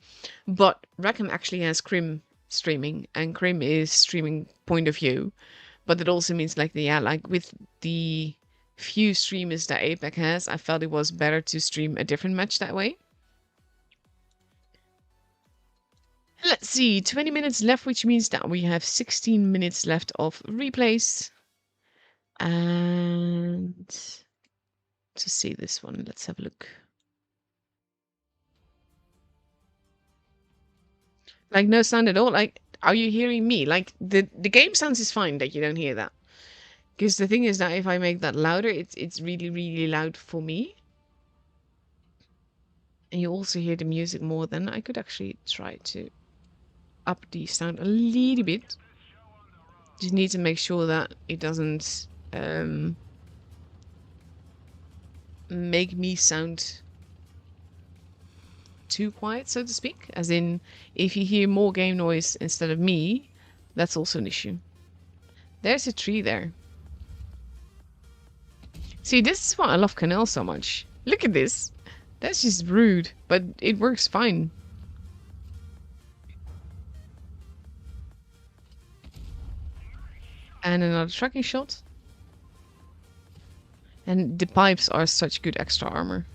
But Rackham actually has Crim streaming, and Crim is streaming point of view. But it also means like with the few streamers that APAC has, I felt it was better to stream a different match that way. Let's see, 20 minutes left, which means that we have 16 minutes left of replays. And to see this one, let's have a look. Like no sound at all. Like, are you hearing me? Like the game sounds is fine that you don't hear that. Because the thing is that if I make that louder, it's really, really loud for me. And you also hear the music more. Then I could actually try to up the sound a little bit. Just need to make sure that it doesn't make me sound too quiet, so to speak. As in, if you hear more game noise instead of me, that's also an issue. There's a tree there. See, this is why I love Canal so much. Look at this. That's just rude, but it works fine. And another tracking shot. And the pipes are such good extra armor.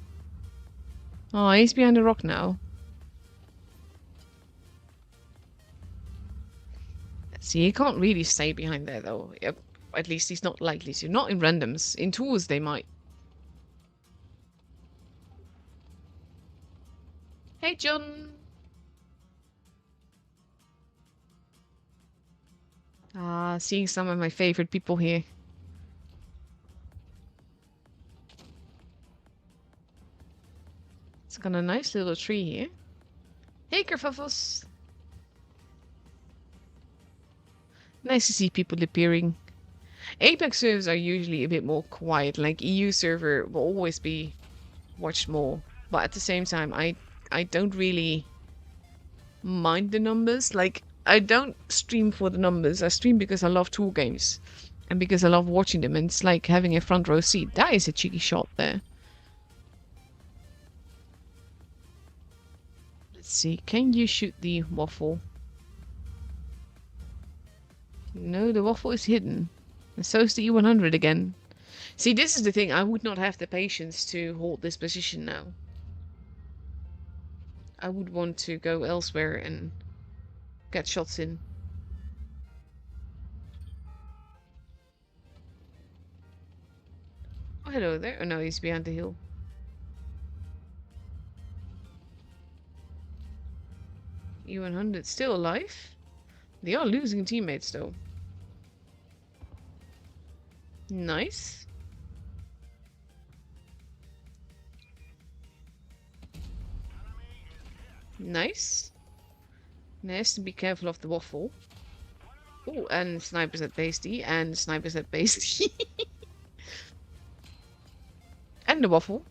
Oh, he's behind the rock now. Let's see, he can't really stay behind there though. Yep. At least he's not likely to. Not in randoms. In tours they might. Hey, John. Ah, seeing some of my favorite people here. It's got a nice little tree here. Hey, kerfuffles. Nice to see people appearing. APAC servers are usually a bit more quiet. Like EU server will always be watched more. But at the same time, I don't really mind the numbers. Like, I don't stream for the numbers. I stream because I love tool games. And because I love watching them. And it's like having a front row seat. That is a cheeky shot there. Let's see. Can you shoot the waffle? No, the waffle is hidden. And so is the E100 again. See, this is the thing. I would not have the patience to hold this position now. I would want to go elsewhere and get shots in. Oh, hello there. Oh no, he's behind the hill. E100 still alive? They are losing teammates though. Nice. Nice. Nice to be careful of the waffle. Oh, and snipers at base D, and snipers at base D. And the waffle.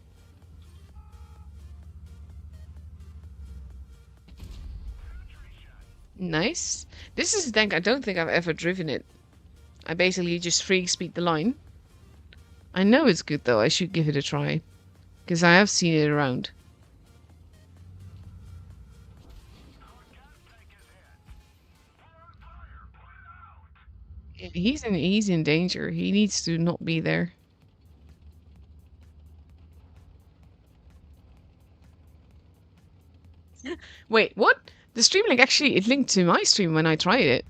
Nice. This is a tank I don't think I've ever driven it. I basically just free speed the line. I know it's good though, I should give it a try. Because I have seen it around. He's in danger. He needs to not be there. Wait, what? The stream link actually it linked to my stream when I tried it.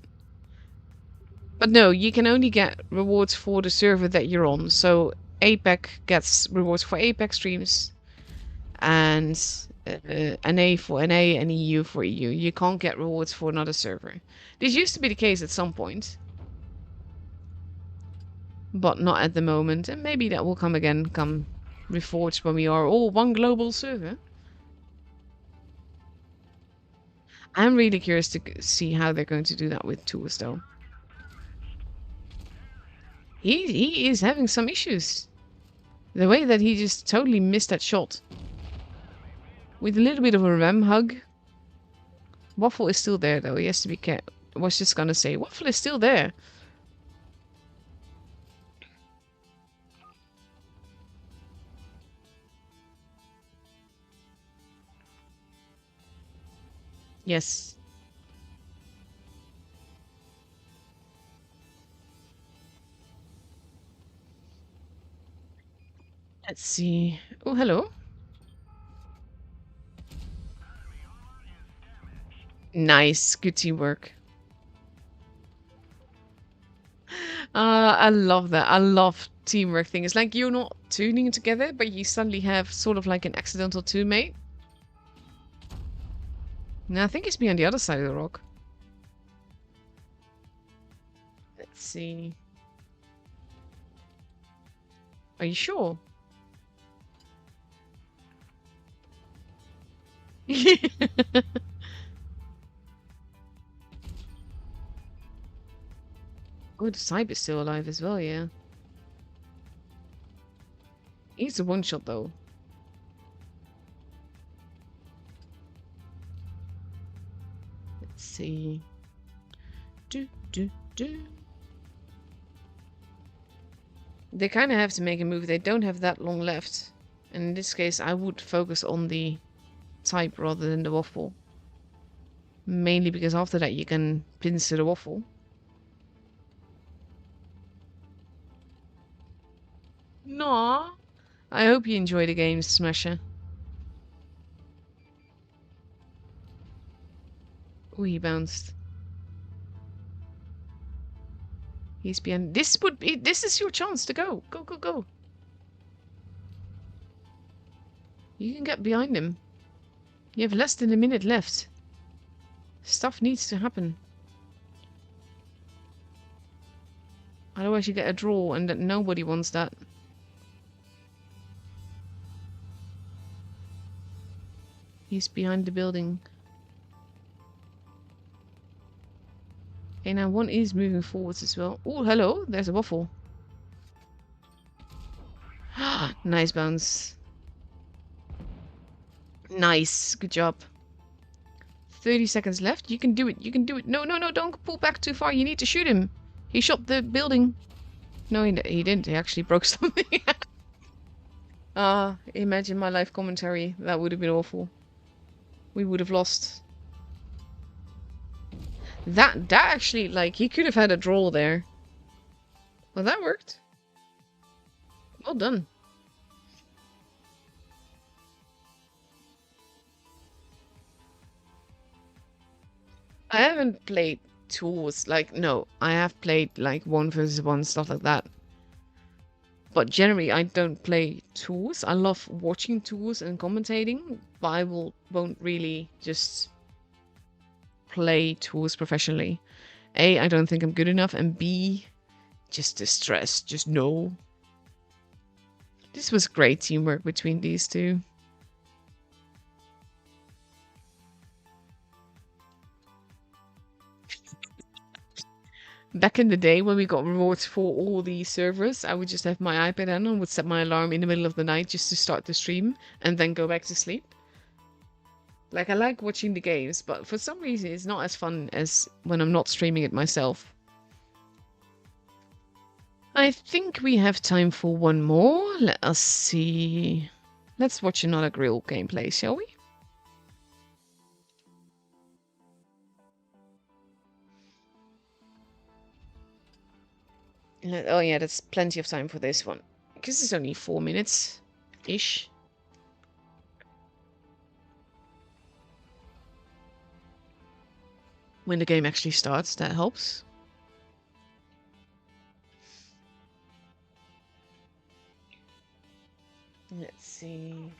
But no, you can only get rewards for the server that you're on. So APAC gets rewards for APAC streams, and NA for NA and EU for EU. You can't get rewards for another server. This used to be the case at some point, but not at the moment. And maybe that will come again, come Reforged, when we are all one global server. I'm really curious to see how they're going to do that with tours, though. He is having some issues. The way that he just totally missed that shot. With a little bit of a ram hug. Waffle is still there, though. He has to be careful. I was just gonna say, Waffle is still there. Yes. Let's see. Oh, hello. Nice. Good teamwork. I love that. I love teamwork thing. It's like you're not tuning together, but you suddenly have sort of like an accidental teammate. No, I think he's behind the other side of the rock. Let's see. Are you sure? Oh, the Cyber is still alive as well, yeah. He's a one-shot, though. Let's see. They kind of have to make a move. They don't have that long left. And in this case, I would focus on the type rather than the waffle. Mainly because after that you can pincer the waffle. Nah. I hope you enjoy the game, Smasher. Oh, he bounced. He's behind. This is your chance to go. Go, go, go. You can get behind him. You have less than a minute left. Stuff needs to happen. Otherwise you get a draw and nobody wants that. He's behind the building. Okay, now one is moving forwards as well. Oh, hello. There's a waffle. Nice bounce. Nice. Good job. 30 seconds left. You can do it. You can do it. No, no, no. Don't pull back too far. You need to shoot him. He shot the building. No, he didn't. He actually broke something. Imagine my live commentary. That would have been awful. We would have lost. That actually, like, he could have had a draw there. Well, that worked. Well done. I haven't played tours, like, no. I have played, like, 1 versus 1, stuff like that. But generally, I don't play tours. I love watching tours and commentating, but I won't really just play tours professionally. A, I don't think I'm good enough, and B, just the stress, just no. This was great teamwork between these two. Back in the day when we got rewards for all these servers, I would just have my iPad on and would set my alarm in the middle of the night just to start the stream and then go back to sleep. Like, I like watching the games, but for some reason it's not as fun as when I'm not streaming it myself. I think we have time for one more. Let us see. Let's watch another grill gameplay, shall we? Oh yeah, that's plenty of time for this one. Because it's only 4 minutes-ish. When the game actually starts, that helps. Let's see.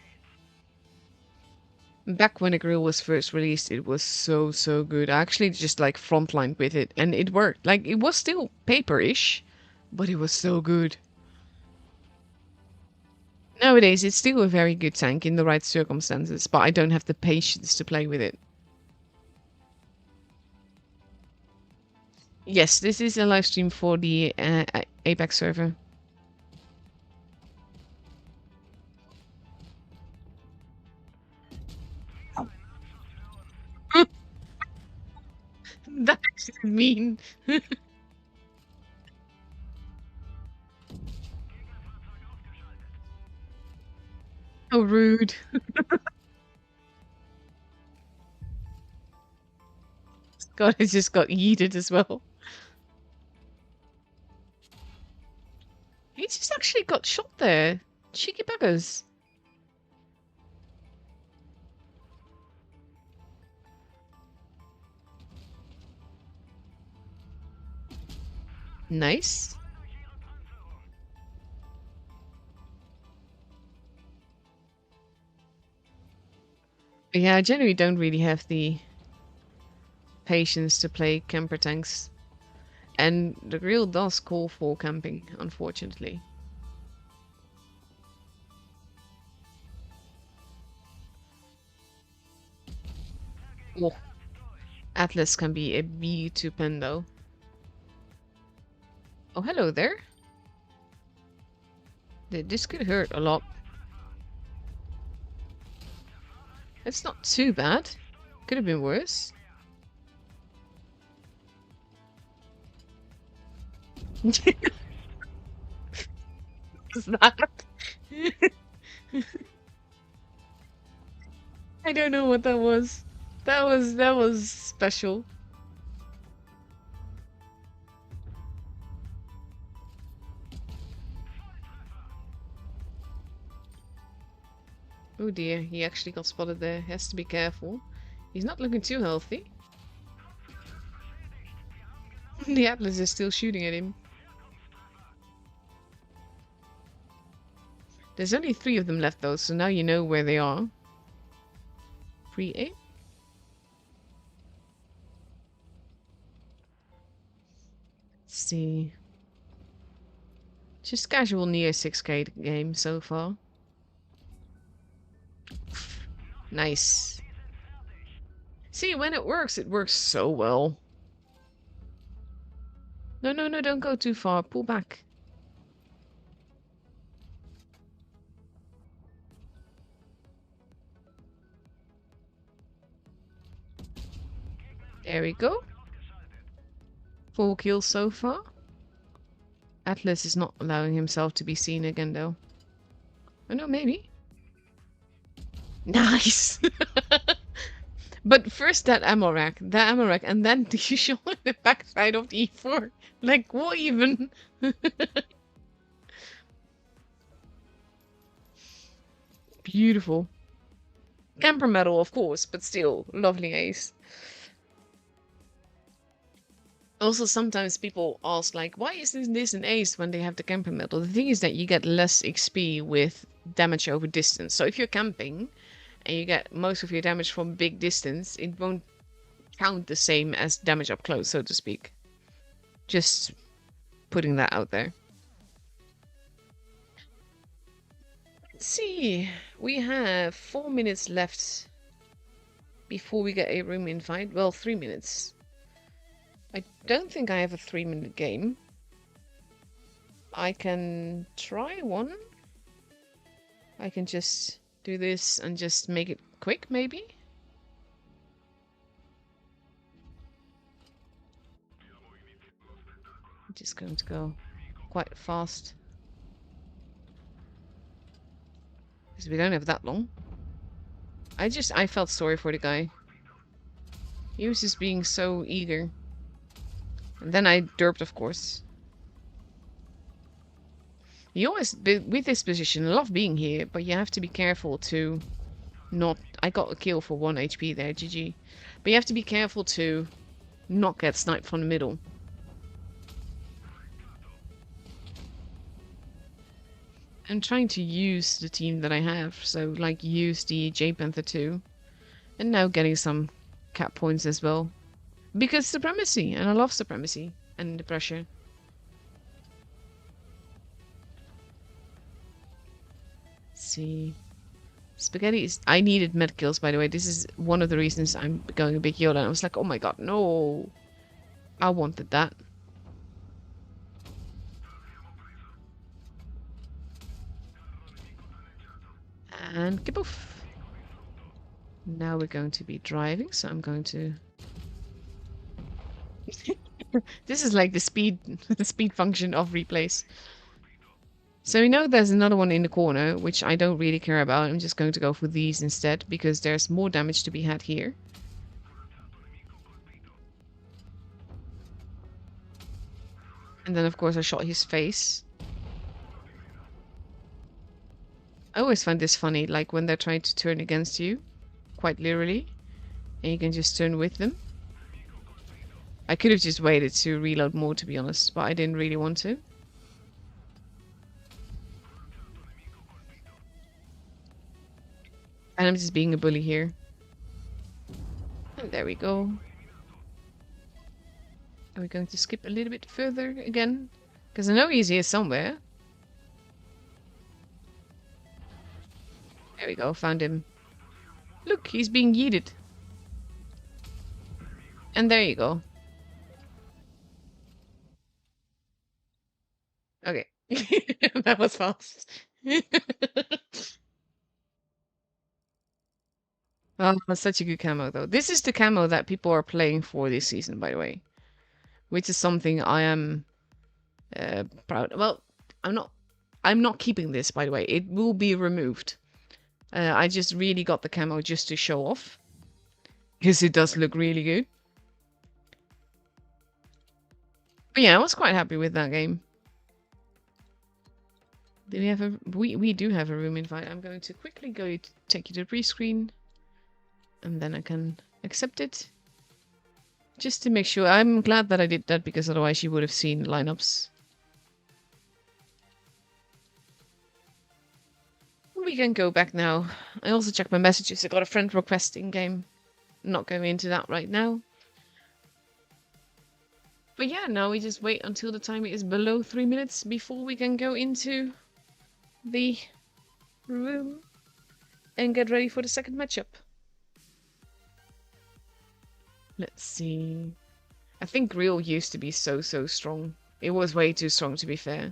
Back when the grill was first released, it was so good. I actually just like frontlined with it and it worked. Like, it was still paper-ish, but it was so good. Nowadays, it's still a very good tank in the right circumstances, but I don't have the patience to play with it. Yes, this is a live stream for the APAC server. That's mean. How rude. God, it just got yeeted as well. He just actually got shot there. Cheeky buggers. Nice. But yeah, I generally don't really have the patience to play camper tanks. And the grill does call for camping, unfortunately. Oh. Atlas can be a B2 pen though. Oh, hello there. This could hurt a lot. It's not too bad. Could have been worse. What's that? I don't know what that was. That was special. Oh dear, he actually got spotted there. Has to be careful. He's not looking too healthy. The Atlas is still shooting at him. There's only 3 of them left though, so now you know where they are. Pre-A? Let's see. Just casual Neo 6K game so far. Nice. See, when it works so well. No, no, no, don't go too far. Pull back. There we go. 4 kills so far. Atlas is not allowing himself to be seen again, though. Oh, no, maybe. Nice! But first that ammo rack, and then you show the backside of the E4. Like, what even? Beautiful. Camper medal, of course, but still, lovely ace. Also, sometimes people ask, like, why is this an ace when they have the camper medal? The thing is that you get less XP with damage over distance. So if you're camping and you get most of your damage from big distance, it won't count the same as damage up close, so to speak. Just putting that out there. Let's see. We have 4 minutes left before we get a room invite. Well, 3 minutes. I don't think I have a 3-minute game. I can try one. I can just do this and just make it quick, maybe? I'm just going to go quite fast. Because we don't have that long. I felt sorry for the guy. He was just being so eager. And then I derped, of course. You always, with this position, I love being here, but you have to be careful to not... I got a kill for 1 HP there, GG. But you have to be careful to not get sniped from the middle. I'm trying to use the team that I have, so like use the J Panther 2. And now getting some cap points as well. Because supremacy, and I love supremacy and the pressure. Let's see. Spaghetti is... I needed med kills, by the way. This is one of the reasons I'm going a big Yoda. I was like, oh my god, no. I wanted that. And kaboof. Now we're going to be driving, so I'm going to... This is like the speed function of replays. So we know there's another one in the corner, which I don't really care about. I'm just going to go for these instead, because there's more damage to be had here. And then, of course, I shot his face. I always find this funny, like when they're trying to turn against you, quite literally, and you can just turn with them. I could have just waited to reload more, to be honest, but I didn't really want to. And I'm just being a bully here. And there we go. Are we going to skip a little bit further again? Because I know he's here somewhere. There we go, found him. Look, he's being yeeted. And there you go. Okay. That was fast. Oh, that's such a good camo, though. This is the camo that people are playing for this season, by the way. Which is something I am proud. Well, I'm not keeping this, by the way. It will be removed. I just really got the camo just to show off. Because it does look really good. But yeah, I was quite happy with that game. Do we have a... We do have a room invite. I'm going to quickly go take you to the pre-screen. And then I can accept it. Just to make sure. I'm glad that I did that because otherwise you would have seen lineups. We can go back now. I also checked my messages. I got a friend request in game. Not going into that right now. But yeah, now we just wait until the time is below 3 minutes before we can go into the room and get ready for the second matchup. Let's see. I think Grill used to be so strong. It was way too strong, to be fair.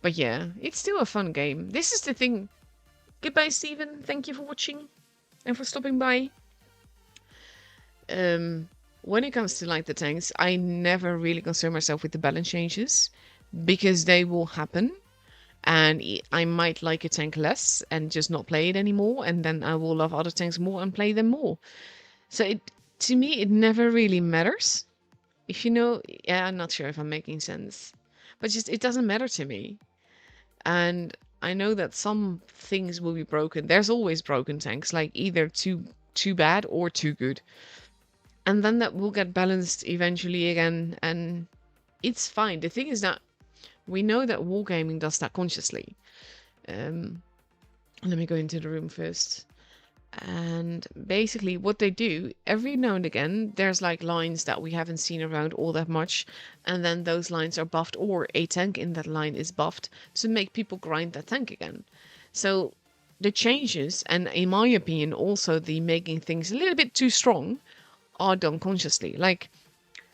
But yeah, it's still a fun game. This is the thing. Goodbye, Steven. Thank you for watching and for stopping by. When it comes to like the tanks, I never really concern myself with the balance changes because they will happen. And I might like a tank less and just not play it anymore. And then I will love other tanks more and play them more. So to me, it never really matters. If you know, yeah, I'm not sure if I'm making sense. But just, it doesn't matter to me. And I know that some things will be broken. There's always broken tanks, like either too bad or too good. And then that will get balanced eventually again. And it's fine. The thing is that we know that wargaming does that consciously. Let me go into the room first. And basically what they do, every now and again, there's like lines that we haven't seen around all that much. And then those lines are buffed, or a tank in that line is buffed to make people grind that tank again. So the changes, and in my opinion, also the making things a little bit too strong, are done consciously. Like,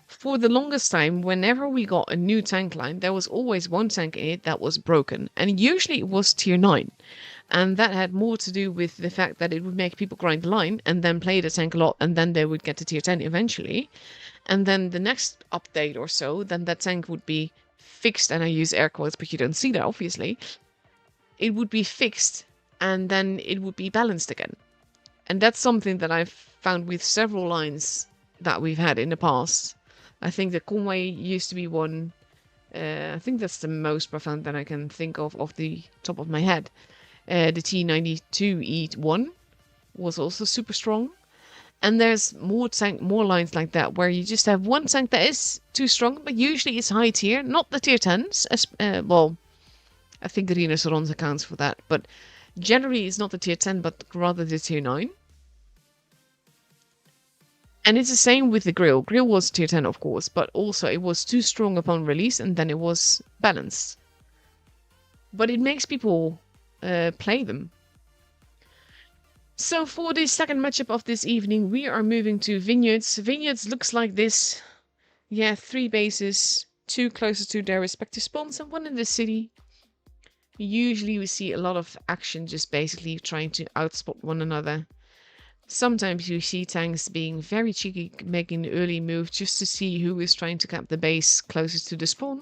for the longest time, whenever we got a new tank line, there was always one tank in it that was broken. And usually it was tier 9. And that had more to do with the fact that it would make people grind the line and then play the tank a lot, and then they would get to tier 10 eventually. And then the next update or so, then that tank would be fixed, and I use air quotes, but you don't see that obviously. It would be fixed, and then it would be balanced again. And that's something that I've found with several lines that we've had in the past. I think the Conway used to be one. I think that's the most profound that I can think of off the top of my head. The T92E1 was also super strong. And there's more lines like that, where you just have one tank that is too strong, but usually it's high tier, not the tier 10s. Well, I think Rhinoceros accounts for that, but generally it's not the tier 10, but rather the tier 9. And it's the same with the Grill. Grill was tier 10, of course, but also it was too strong upon release, and then it was balanced. But it makes people play them. So for the second matchup of this evening, we are moving to Vineyards. Vineyards looks like this. Yeah, 3 bases, 2 closer to their respective spawns and 1 in the city. Usually we see a lot of action just basically trying to outspot one another. Sometimes you see tanks being very cheeky, making early moves just to see who is trying to cap the base closest to the spawn.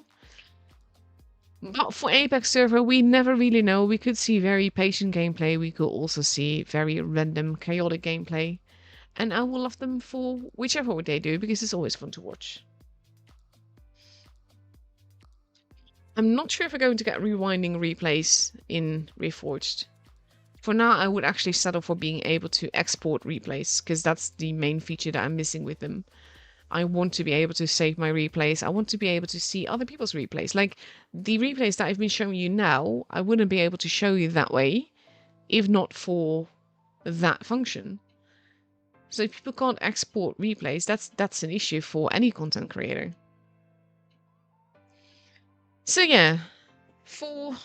But for APAC server, we never really know. We could see very patient gameplay. We could also see very random, chaotic gameplay. And I will love them for whichever they do, because it's always fun to watch. I'm not sure if we're going to get rewinding replays in Reforged. For now, I would actually settle for being able to export replays, because that's the main feature that I'm missing with them. I want to be able to save my replays. I want to be able to see other people's replays. Like, the replays that I've been showing you now, I wouldn't be able to show you that way, if not for that function. So if people can't export replays, that's an issue for any content creator. So yeah, for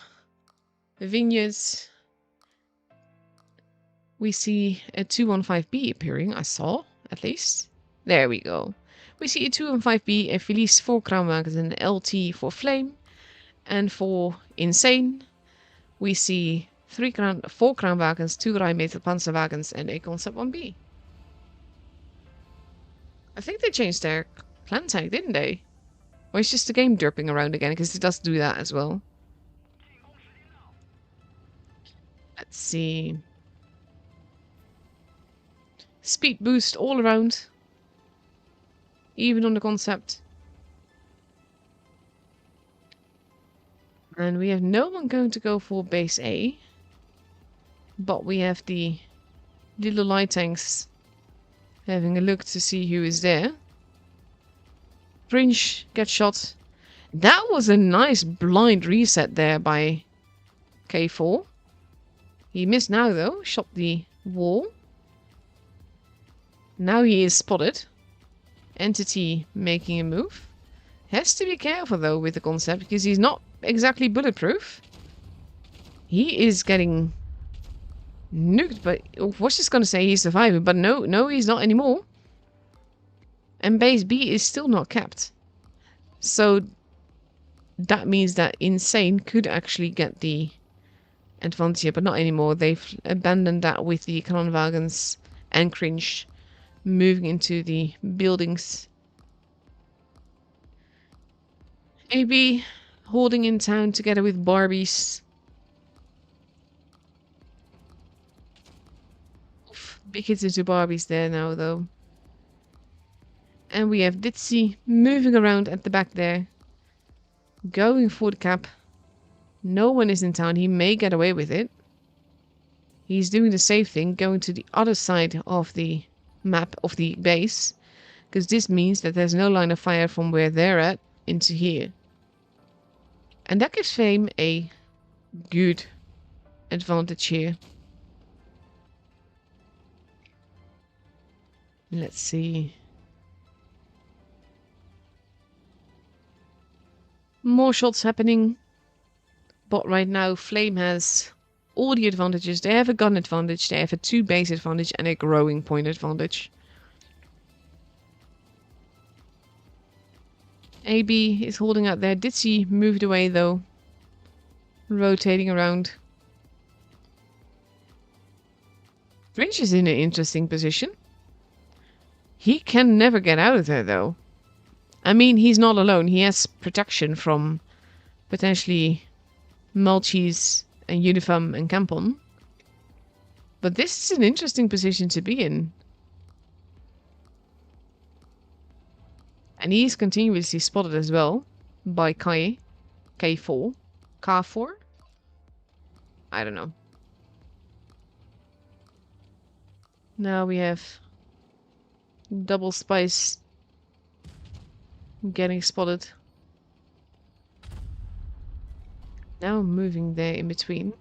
Vineyards, we see a 215B appearing, I saw, at least. There we go. We see a 215B, a Felice 4 kraanwagens, and an LT for Flame. And for Insane, we see 4 kraanwagens, 2 Rijmeter panzerwagens, and a Concept 1B. I think they changed their clan tag, didn't they? Or it's just the game derping around again, because it does do that as well. Let's see. Speed boost all around. Even on the Concept. And we have no one going to go for base A. But we have the little light tanks having a look to see who is there. Fringe gets shot. That was a nice blind reset there by K4. He missed now though, shot the wall. Now he is spotted. Entity making a move. Has to be careful though with the concept because he's not exactly bulletproof. He is getting nuked, but I was just gonna say he's surviving, but no, he's not anymore. And base B is still not capped. So that means that Insane could actually get the advantage here, but not anymore. They've abandoned that with the Kranwagens and Cringe moving into the buildings. AB holding in town together with Barbies. Oof, big hits into Barbies there now though. And we have Ditzy moving around at the back there. Going for the cap. No one is in town. He may get away with it. He's doing the safe thing, going to the other side of the map of the base. Because this means that there's no line of fire from where they're at into here. And that gives Fame a good advantage here. Let's see. More shots happening. But right now, Flame has all the advantages. They have a gun advantage, they have a 2 base advantage, and a growing point advantage. AB is holding out there. Ditzy moved away though. Rotating around. Fringe is in an interesting position. He can never get out of there though. I mean, he's not alone. He has protection from potentially Malchis and Unifam and Campon. But this is an interesting position to be in. And he's continuously spotted as well by K4. K4? I don't know. Now we have Double Spice getting spotted. Now moving there in between.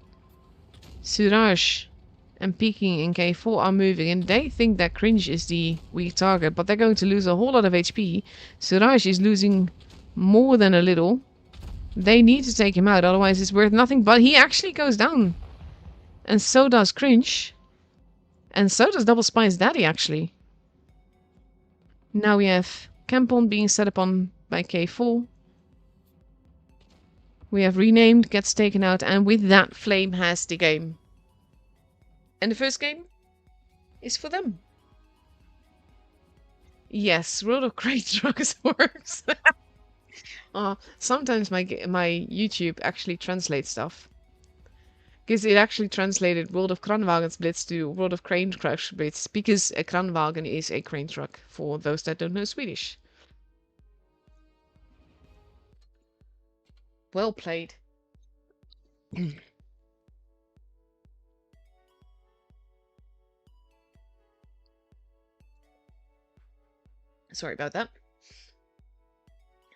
Suraj and Peking and K4 are moving, and they think that Cringe is the weak target, but they're going to lose a whole lot of HP. Suraj is losing more than a little. They need to take him out, otherwise it's worth nothing, but he actually goes down. And so does Cringe. And so does Double Spice Daddy, actually. Now we have Campon being set upon by K4. We have renamed, gets taken out, and with that, Flame has the game. And the first game is for them. Yes, World of Great Drugs works. Sometimes my YouTube actually translates stuff. Because it actually translated World of Kranwagens Blitz to World of Crane Trucks Blitz. Because a Kranwagen is a crane truck, for those that don't know Swedish. Well played. Sorry about that.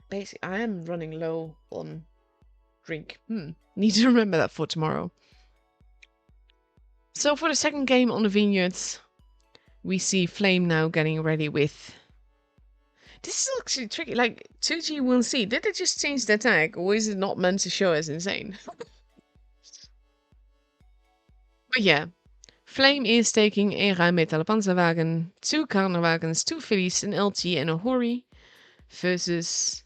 Basically, I am running low on drink. Need to remember that for tomorrow. So for the second game on the vineyards, we see Flame now getting ready with... This is actually tricky, like 2G1C, did they just change the tag, or is it not meant to show as Insane? But yeah, Flame is taking a Rheinmetall Panzerwagen, 2 Kranwagens, 2 Phillies, an LT and a Hori, versus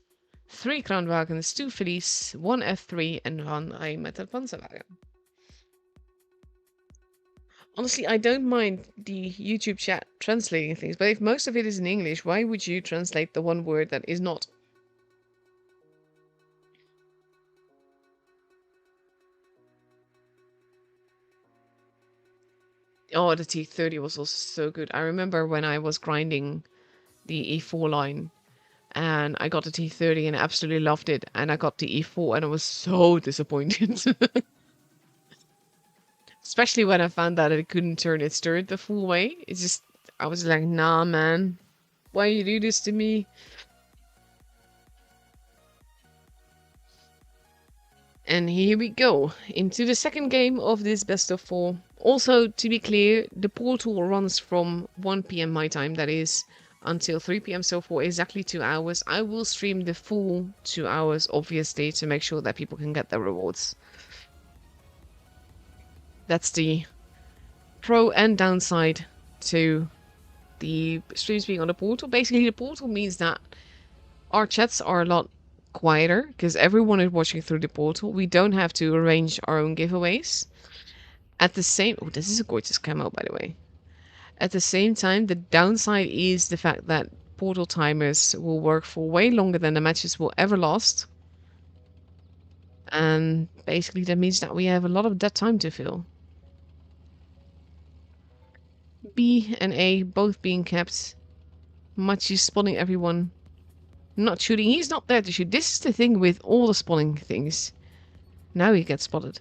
3 Kranwagens, 2 Phillies, 1 F3 and 1 Rheinmetall Panzerwagen. Honestly, I don't mind the YouTube chat translating things, but if most of it is in English, why would you translate the one word that is not? Oh, the T30 was also so good. I remember when I was grinding the E4 line And I got the T30 and absolutely loved it. And I got the E4 and I was so disappointed. Especially when I found out it couldn't turn its turret the full way. It's just, I was like, nah, man. Why you do this to me? And here we go, into the second game of this best of 4. Also, to be clear, the portal runs from 1 PM my time, that is, until 3 PM, so for exactly 2 hours. I will stream the full 2 hours, obviously, to make sure that people can get their rewards. That's the pro and downside to the streams being on the portal. Basically, the portal means that our chats are a lot quieter because everyone is watching through the portal. We don't have to arrange our own giveaways. At the same... Oh, this is a gorgeous camo, by the way. At the same time, the downside is the fact that portal timers will work for way longer than the matches will ever last. And basically that means that we have a lot of dead time to fill. B and A both being kept. Machi spawning everyone. Not shooting. He's not there to shoot. This is the thing with all the spawning things. Now he gets spotted.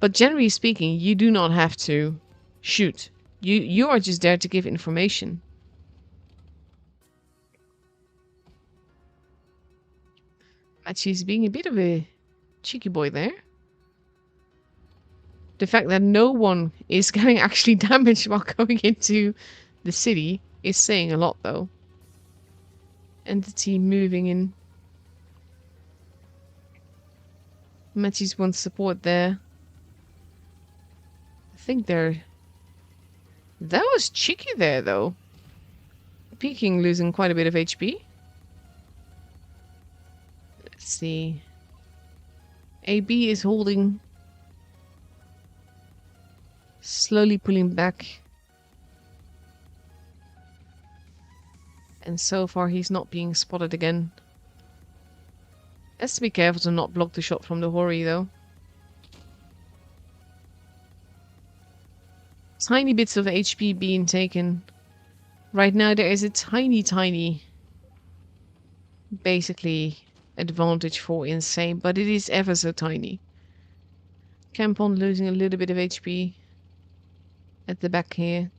But generally speaking, you do not have to shoot. You are just there to give information. Machi's being a bit of a cheeky boy there. The fact that no one is getting actually damaged while going into the city is saying a lot, though. Entity moving in. Matches wants support there. I think they're... That was cheeky there, though. Peking losing quite a bit of HP. Let's see. AB is holding. Slowly pulling back. And so far he's not being spotted again. Has to be careful to not block the shot from the Hori though. Tiny bits of HP being taken. Right now there is a tiny basically advantage for Insane, but it is ever so tiny. Campon losing a little bit of HP at the back here.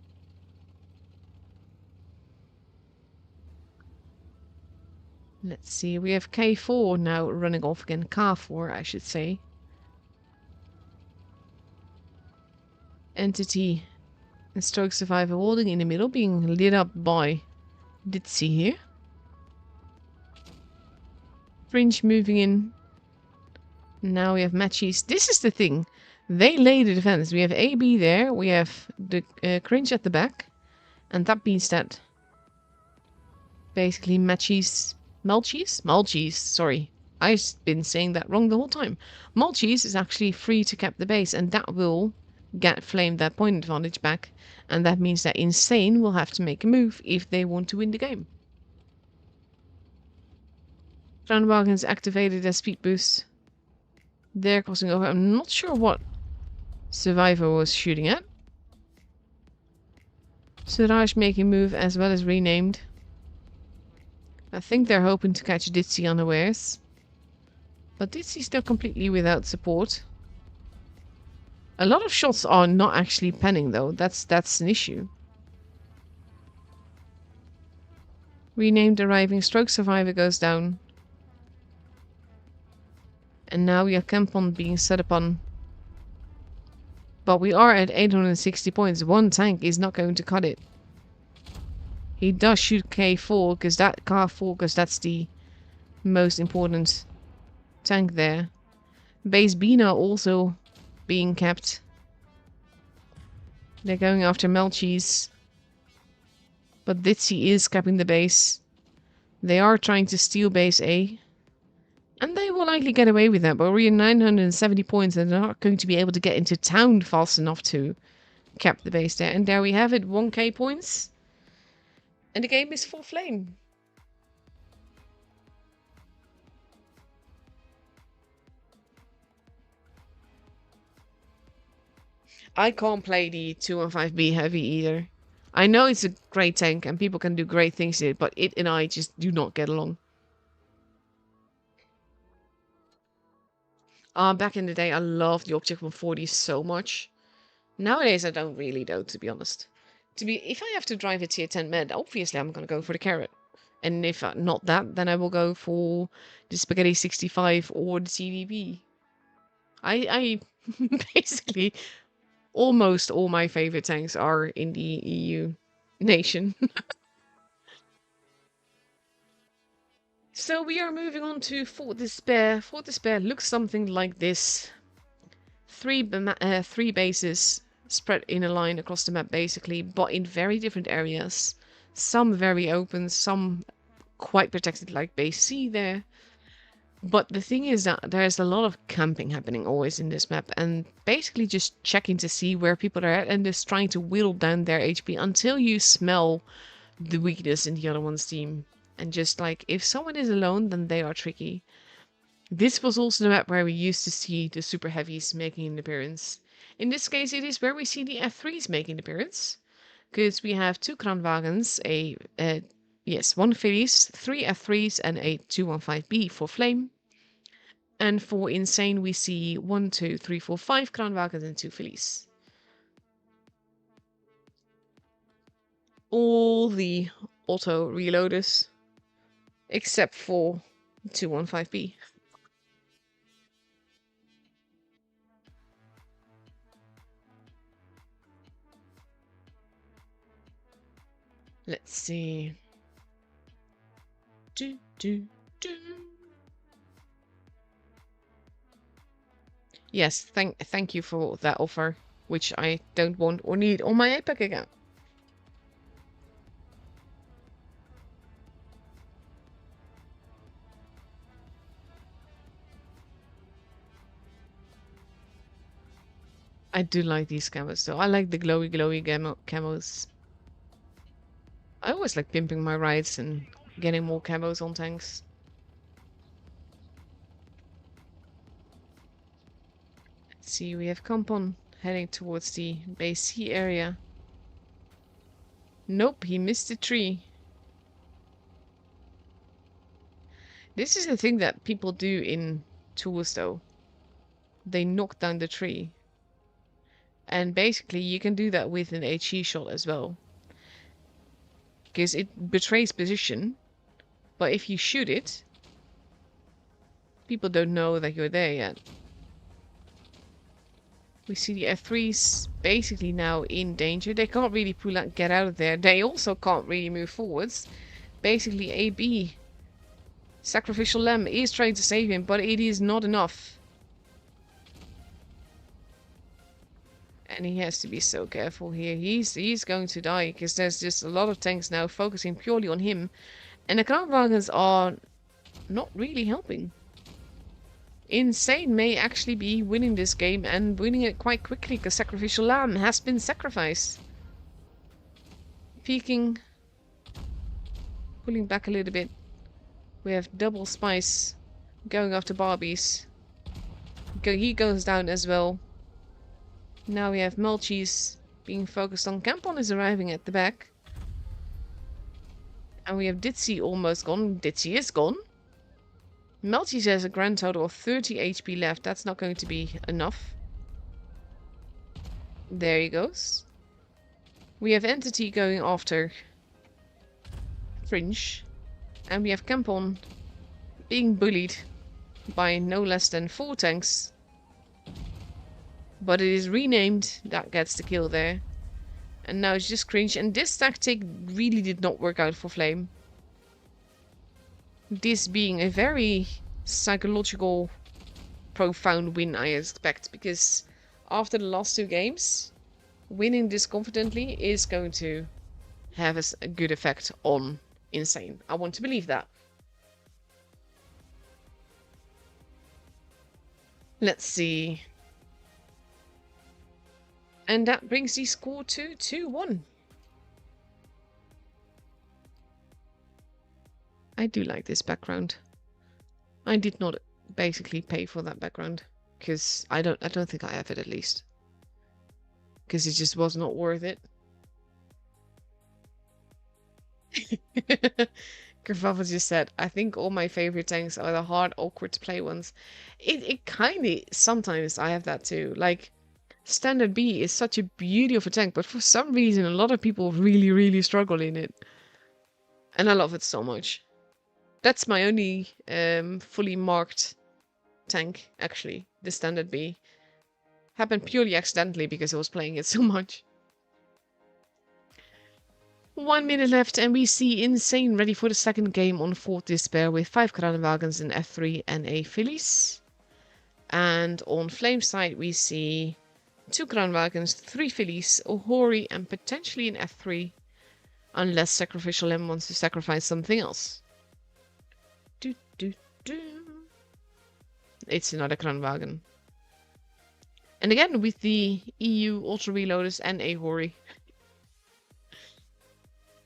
Let's see, we have K4 now running off again. K4, I should say. Entity and Stroke Survivor holding in the middle, being lit up by Ditzy here. Fringe moving in. Now we have Matchies. This is the thing. They lay the defense. We have AB there. We have the Cringe at the back. And that means that basically Matchies... Malchies, sorry. I've been saying that wrong the whole time. Malchies is actually free to cap the base, and that will get Flame that point advantage back. And that means that Insane will have to make a move if they want to win the game. Groundwagon's activated as speed boost. They're crossing over. I'm not sure what Survivor was shooting at. Suraj making move as well as renamed. I think they're hoping to catch Ditzy unawares. But Ditzy's still completely without support. A lot of shots are not actually penning though. That's an issue. Renamed arriving. Stroke Survivor goes down. And now we have Campon being set upon. But we are at 860 points. One tank is not going to cut it. He does shoot K4 because that's the most important tank there. Base Bina also being kept. They're going after Melchis. But Ditzy is capping the base. They are trying to steal base A. And they will likely get away with that, but we're at 970 points and they're not going to be able to get into town fast enough to cap the base there. And there we have it, 1k points. And the game is full flame. I can't play the 215B heavy either. I know it's a great tank and people can do great things in it, but it and I just do not get along. Back in the day, I loved the Object 140 so much. Nowadays, I don't really, though, to be honest. If I have to drive a tier 10 med, obviously I'm gonna go for the carrot. And if not that, then I will go for the Spaghetti 65 or the CVB. I basically, almost all my favorite tanks are in the EU nation. So we are moving on to Fort Despair. Fort Despair looks something like this. Three bases spread in a line across the map, basically, but in very different areas. Some very open, some quite protected, like base C there. But the thing is that there's a lot of camping happening always in this map, and basically just checking to see where people are at and just trying to whittle down their HP until you smell the weakness in the other one's team. And just like, if someone is alone, then they are tricky. This was also the map where we used to see the super heavies making an appearance. In this case, it is where we see the F3s making an appearance. Because we have 2 Kranwagens, one Phillies, 3 F3s, and a 215B for Flame. And for Insane, we see 1, 2, 3, 4, 5 Kranwagens and 2 Phillies. All the auto reloaders, except for 215B. Let's see. Yes, thank you for that offer, which I don't want or need on my APAC account. I do like these camos though. I like the glowy camos. I always like pimping my rides and getting more camos on tanks. Let's see, we have Kampon heading towards the base C area. Nope, he missed the tree. This is the thing that people do in tours though. They knock down the tree. And basically you can do that with an HE shot as well. Because it betrays position. But if you shoot it, people don't know that you're there yet. We see the F3s basically now in danger. They can't really get out of there. They also can't really move forwards. Basically, AB, Sacrificial Lamb, is trying to save him, but it is not enough. And he has to be so careful here. He's going to die, because there's just a lot of tanks now focusing purely on him. And the Kranwagens are not really helping. Insane may actually be winning this game and winning it quite quickly because Sacrificial Lamb has been sacrificed. Peeking. Pulling back a little bit. We have Double Spice going after Barbies. He goes down as well. Now we have Mulchies being focused on. Campon is arriving at the back. And we have Ditzy almost gone. Ditzy is gone. Melchies has a grand total of 30 HP left. That's not going to be enough. There he goes. We have Entity going after Fringe. And we have Campon being bullied by no less than 4 tanks. But it is renamed. That gets the kill there. And now it's just Cringe. And this tactic really did not work out for Flame. This being a very psychological, profound win, I expect, because after the last 2 games, winning this confidently is going to have a good effect on Insane. I want to believe that. Let's see. And that brings the score to 2-1. I do like this background. I did not basically pay for that background because I don't think I have it, at least, because it just was not worth it. Kerfuffle just said, I think all my favorite tanks are the hard, awkward to play ones. It kinda, sometimes I have that too. Like, Standard B is such a beauty of a tank, but for some reason a lot of people really, really struggle in it. And I love it so much. That's my only fully marked tank, actually, the Standard B. Happened purely accidentally because I was playing it so much. 1 minute left and we see Insane ready for the second game on Fort Despair with 5 Kranenwagens in F3 and a Phillies. And on Flame side we see 2 Kranenwagens, 3 Phillies, a Hori and potentially an F3. Unless Sacrificial Lamb wants to sacrifice something else. Do, do, do. It's another Kranenwagen. And again with the EU Ultra Reloaders and a Hori.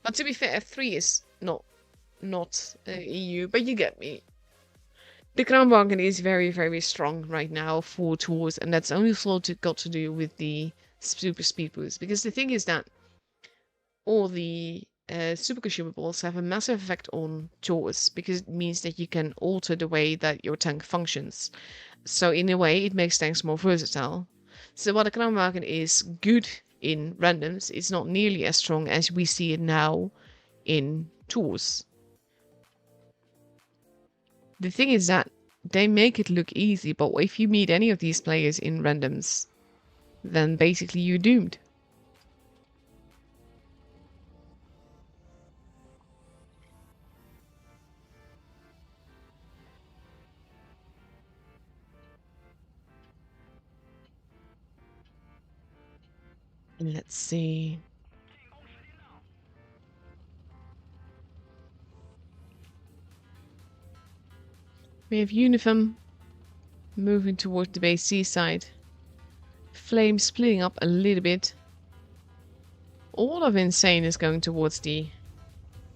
But to be fair, F3 is not EU, but you get me. The Kranenwagen is very, very strong right now for tours, and that's only got to do with the super speed boost. Because the thing is that all the super consumables have a massive effect on tours, because it means that you can alter the way that your tank functions. So in a way, it makes tanks more versatile. So while the Kranenwagen is good in randoms, it's not nearly as strong as we see it now in tours. The thing is that they make it look easy, but if you meet any of these players in randoms, then basically you're doomed. And let's see. We have Uniform moving towards the base C side. Flame splitting up a little bit. All of Insane is going towards the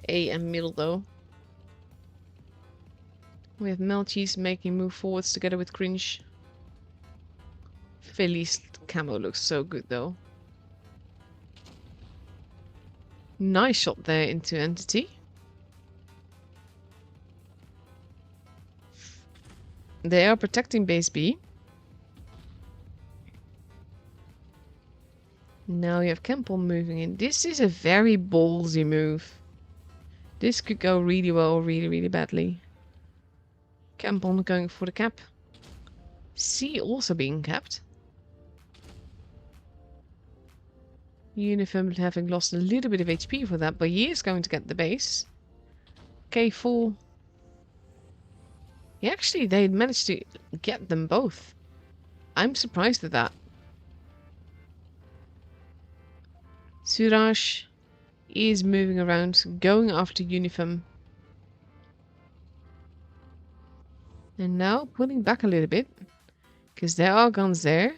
A and middle though. We have Melchi's making move forwards together with Cringe. Philly's camo looks so good though. Nice shot there into Entity. They are protecting base B. Now you have Campbell moving in. This is a very ballsy move. This could go really well or really, really badly. Campbell going for the cap. C also being capped. Uniform having lost a little bit of HP for that, but he is going to get the base. K4. Yeah, actually, they managed to get them both. I'm surprised at that. Suraj is moving around, going after Uniform. And now pulling back a little bit, because there are guns there.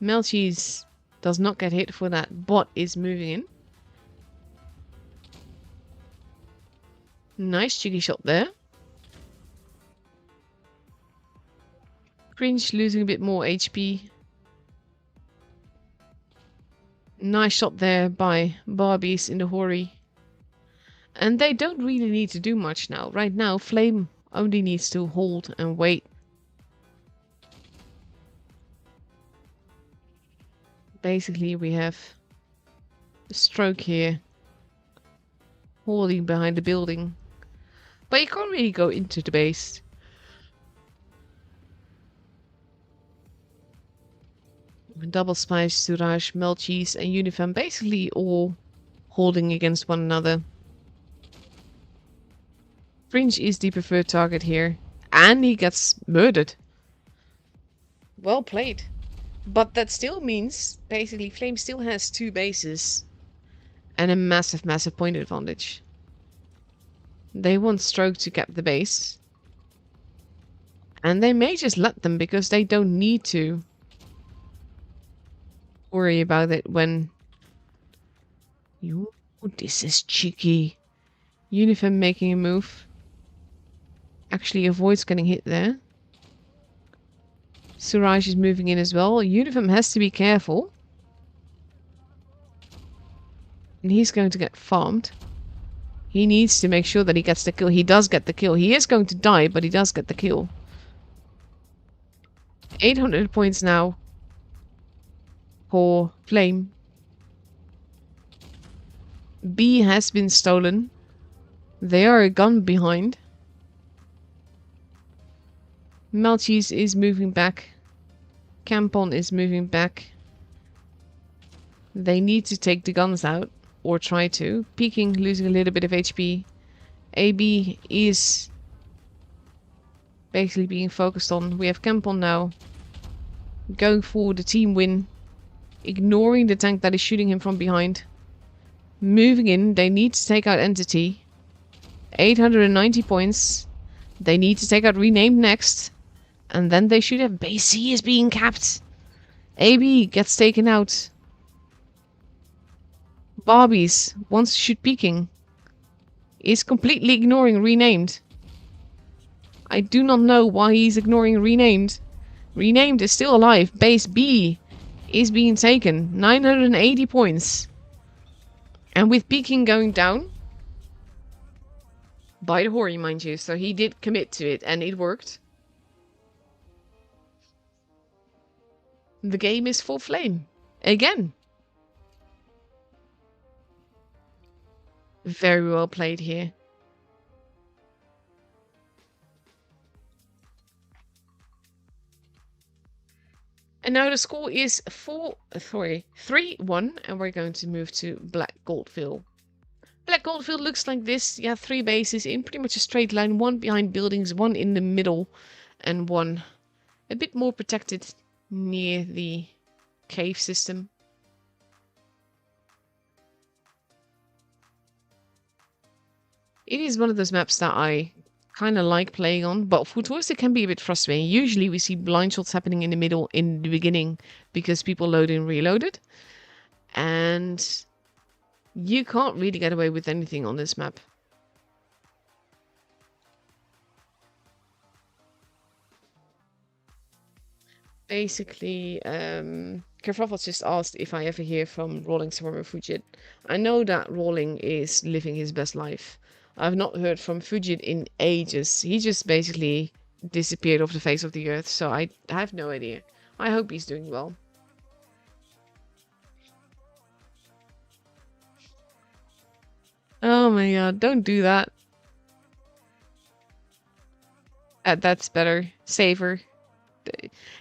Melchis does not get hit for that. Bot is moving in. Nice cheeky shot there. Cringe losing a bit more HP. Nice shot there by Barbies in the Hori. And they don't really need to do much now. Right now, Flame only needs to hold and wait. Basically, we have a stroke here. Holding behind the building. But you can't really go into the base. Double Spice, Suraj, Melchis and Uniform basically all holding against one another. Fringe is the preferred target here. And he gets murdered. Well played. But that still means, basically, Flame still has 2 bases. And a massive, massive point advantage. They want Stroke to cap the base. And they may just let them, because they don't need to worry about it when... This is cheeky. Uniform making a move. Actually avoids getting hit there. Suraj is moving in as well. Uniform has to be careful. And he's going to get farmed. He needs to make sure that he gets the kill. He does get the kill. He is going to die, but he does get the kill. 800 points now for Flame. B has been stolen. They are a gun behind. Malchis is moving back. Campon is moving back. They need to take the guns out. Or try to. Peeking, losing a little bit of HP. AB is basically being focused on. We have Campon now. Going for the team win. Ignoring the tank that is shooting him from behind. Moving in. They need to take out Entity. 890 points. They need to take out Renamed next. And then they should have... Base C is being capped. AB gets taken out. Barbies wants to shoot Peking. Is completely ignoring Renamed. I do not know why he's ignoring Renamed. Renamed is still alive. Base B is being taken. 980 points. And with Peking going down. By the Hori, mind you. So he did commit to it and it worked. The game is for Flame. Again. Very well played here. And now the score is 3-1, and we're going to move to Black Goldfield. Black Goldfield looks like this. You have 3 bases in pretty much a straight line. 1 behind buildings, 1 in the middle, and 1 a bit more protected near the cave system. It is one of those maps that I kind of like playing on, but for tourists it can be a bit frustrating. Usually we see blind shots happening in the middle in the beginning because people load and reloaded. And you can't really get away with anything on this map. Basically, Kerfuffle just asked if I ever hear from Rolling Swarmer Fujit. I know that Rolling is living his best life. I've not heard from Fujit in ages. He just basically disappeared off the face of the earth, so I have no idea. I hope he's doing well. Oh my god, don't do that. That's better. Safer.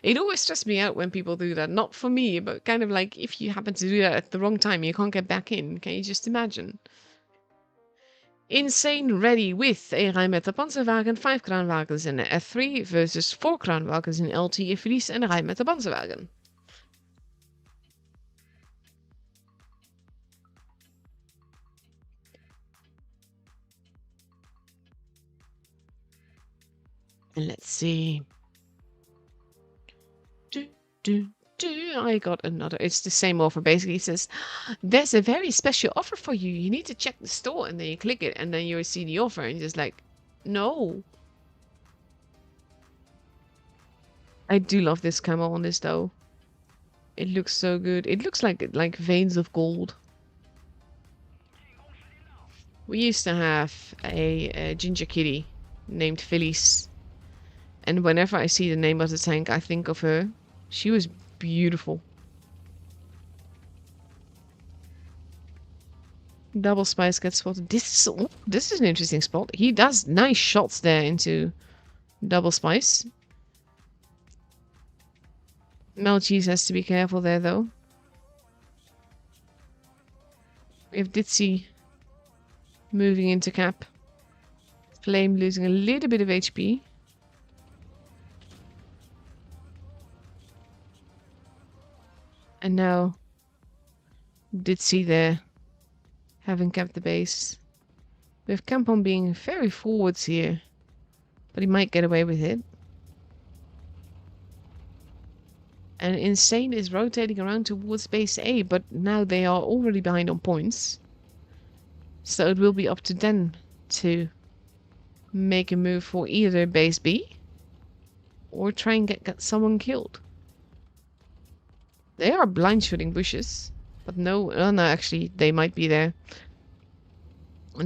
It always stresses me out when people do that. Not for me, but kind of like if you happen to do that at the wrong time, you can't get back in. Can you just imagine? Insane ready with a Rijnmeter Panzerwagen, 5 kraanwagens in de F3 versus 4 kraanwagens in LT Verlies en de Rijnmeter Panzerwagen. And let's see. I got another. It's the same offer. Basically, it says, there's a very special offer for you. You need to check the store. And then you click it. And then you see the offer. And you're just like, no. I do love this camo on this, though. It looks so good. It looks like veins of gold. We used to have a ginger kitty named Phyllis. And whenever I see the name of the tank, I think of her. She was beautiful. Double Spice gets spotted. This is an interesting spot. He does nice shots there into Double Spice. Melcheese has to be careful there, though. We have Ditzy moving into cap. Flame losing a little bit of HP. And now Ditzy there, having kept the base. We have Campon being very forwards here, but he might get away with it. And Insane is rotating around towards base A, but now they are already behind on points. So it will be up to them to make a move for either base B or try and get someone killed. They are blind shooting bushes, but no, actually they might be there.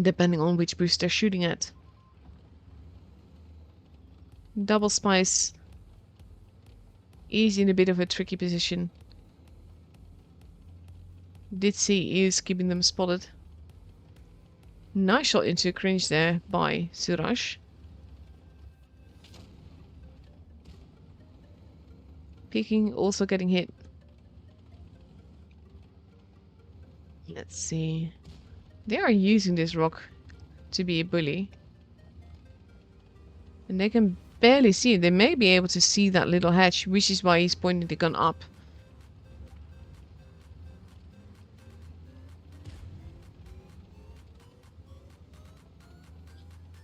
depending on which boost they're shooting at. Double spice is in a bit of a tricky position. Ditzy is keeping them spotted. Nice shot into cringe there by Suraj. Peeking, also getting hit. Let's see. They are using this rock to be a bully. And they can barely see it. They may be able to see that little hatch, which is why he's pointing the gun up.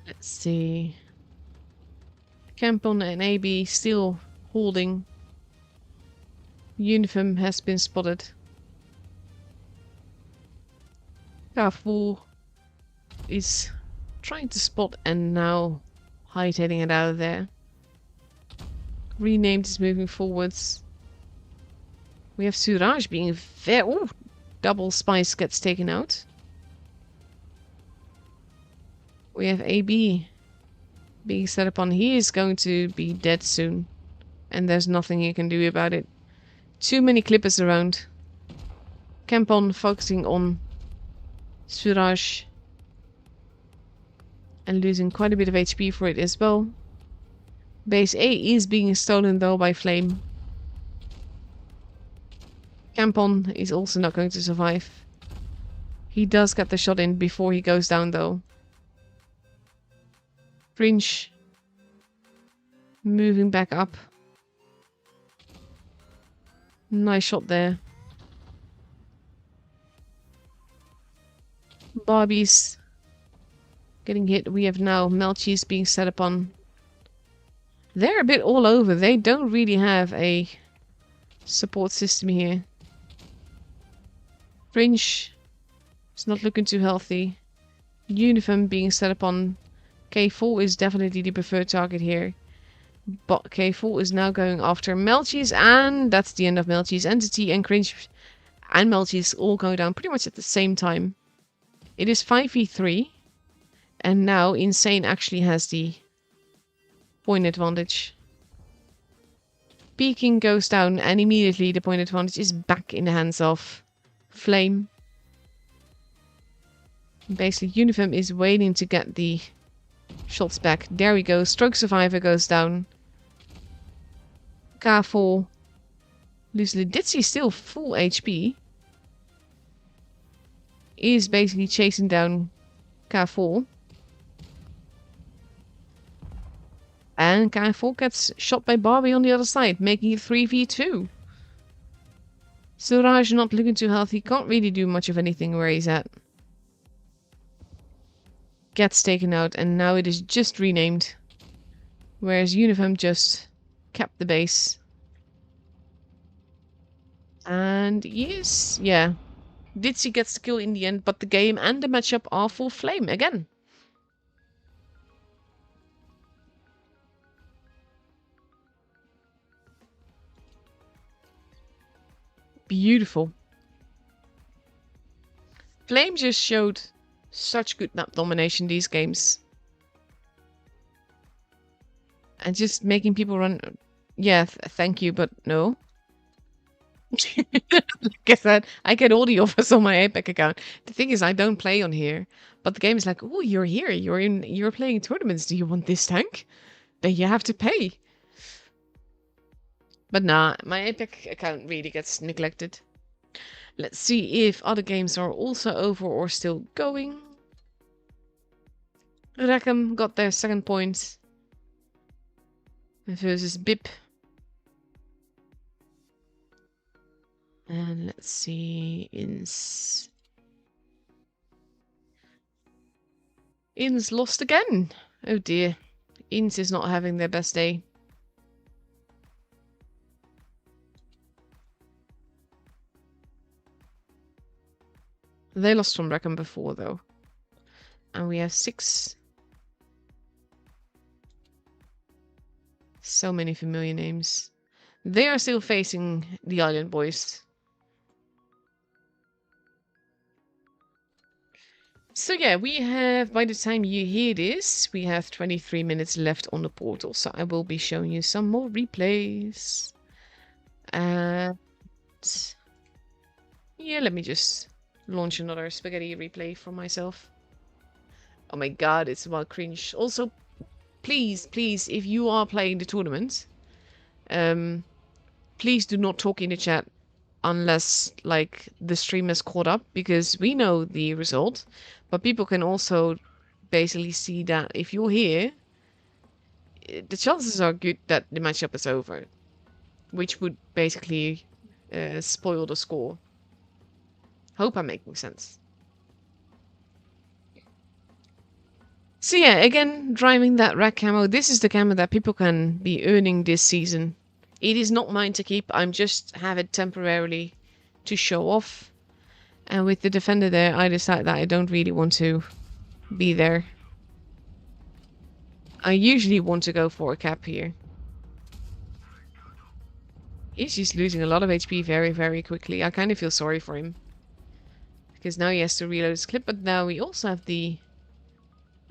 Let's see. Campon and AB still holding. Uniform has been spotted. Carrefour is trying to spot and now hightailing it out of there. Renamed is moving forwards. We have Suraj being very... Ooh, double spice gets taken out. We have AB being set upon. He is going to be dead soon. And there's nothing he can do about it. Too many clippers around. Campon focusing on Suraj. And losing quite a bit of HP for it as well. Base A is being stolen though by Flame. Campon is also not going to survive. He does get the shot in before he goes down though. Fringe moving back up. Nice shot there. Barbie's getting hit. We have now Melchi's being set upon. They're a bit all over. They don't really have a support system here. Fringe is not looking too healthy. Uniform being set upon. K4 is definitely the preferred target here. But K4 is now going after Melchi's, and that's the end of Melchi's. Entity and Cringe and Melchi's all go down pretty much at the same time. It is 5v3. And now Insane actually has the point advantage. Peking goes down and immediately the point advantage is back in the hands of Flame. Basically Uniform is waiting to get the shots back. There we go. Stroke Survivor goes down. K4. Loosely Ditzy still full HP. Is basically chasing down K4. And K4 gets shot by Barbie on the other side, making it 3v2. Suraj not looking too healthy, can't really do much of anything where he's at. Gets taken out, and now it is just renamed. Whereas Uniform just kept the base. And yes, yeah. Ditzy gets the kill in the end, but the game and the matchup are for Flame again. Beautiful. Flame just showed such good map domination these games. And just making people run... Yeah, thank you, but no. Like I said, I get all the offers on my APAC account. The thing is, I don't play on here. But the game is like, oh, you're here. You're playing tournaments. Do you want this tank? Then you have to pay. But nah, my APAC account really gets neglected. Let's see if other games are also over or still going. Rackham got their second point. Versus Bip. And let's see, Ins lost again. Oh dear. Ins is not having their best day. They lost from Rackham before though. And we have 6. So many familiar names. They are still facing the Island Boys. So yeah, we have, by the time you hear this, we have 23 minutes left on the portal. So I will be showing you some more replays. And yeah, let me just launch another spaghetti replay for myself. Oh my god, it's about cringe. Also, please, please, if you are playing the tournament, please do not talk in the chat unless like the stream is caught up, because we know the result, but people can also basically see that if you're here, the chances are good that the matchup is over, which would basically spoil the score. Hope I'm making sense. So yeah, again, driving that rack camo. This is the camo that people can be earning this season. It is not mine to keep. I'm just have it temporarily to show off. And with the defender there, I decide that I don't really want to be there. I usually want to go for a cap here. He's just losing a lot of HP very, very quickly. I kind of feel sorry for him. Because now he has to reload his clip, but now we also have the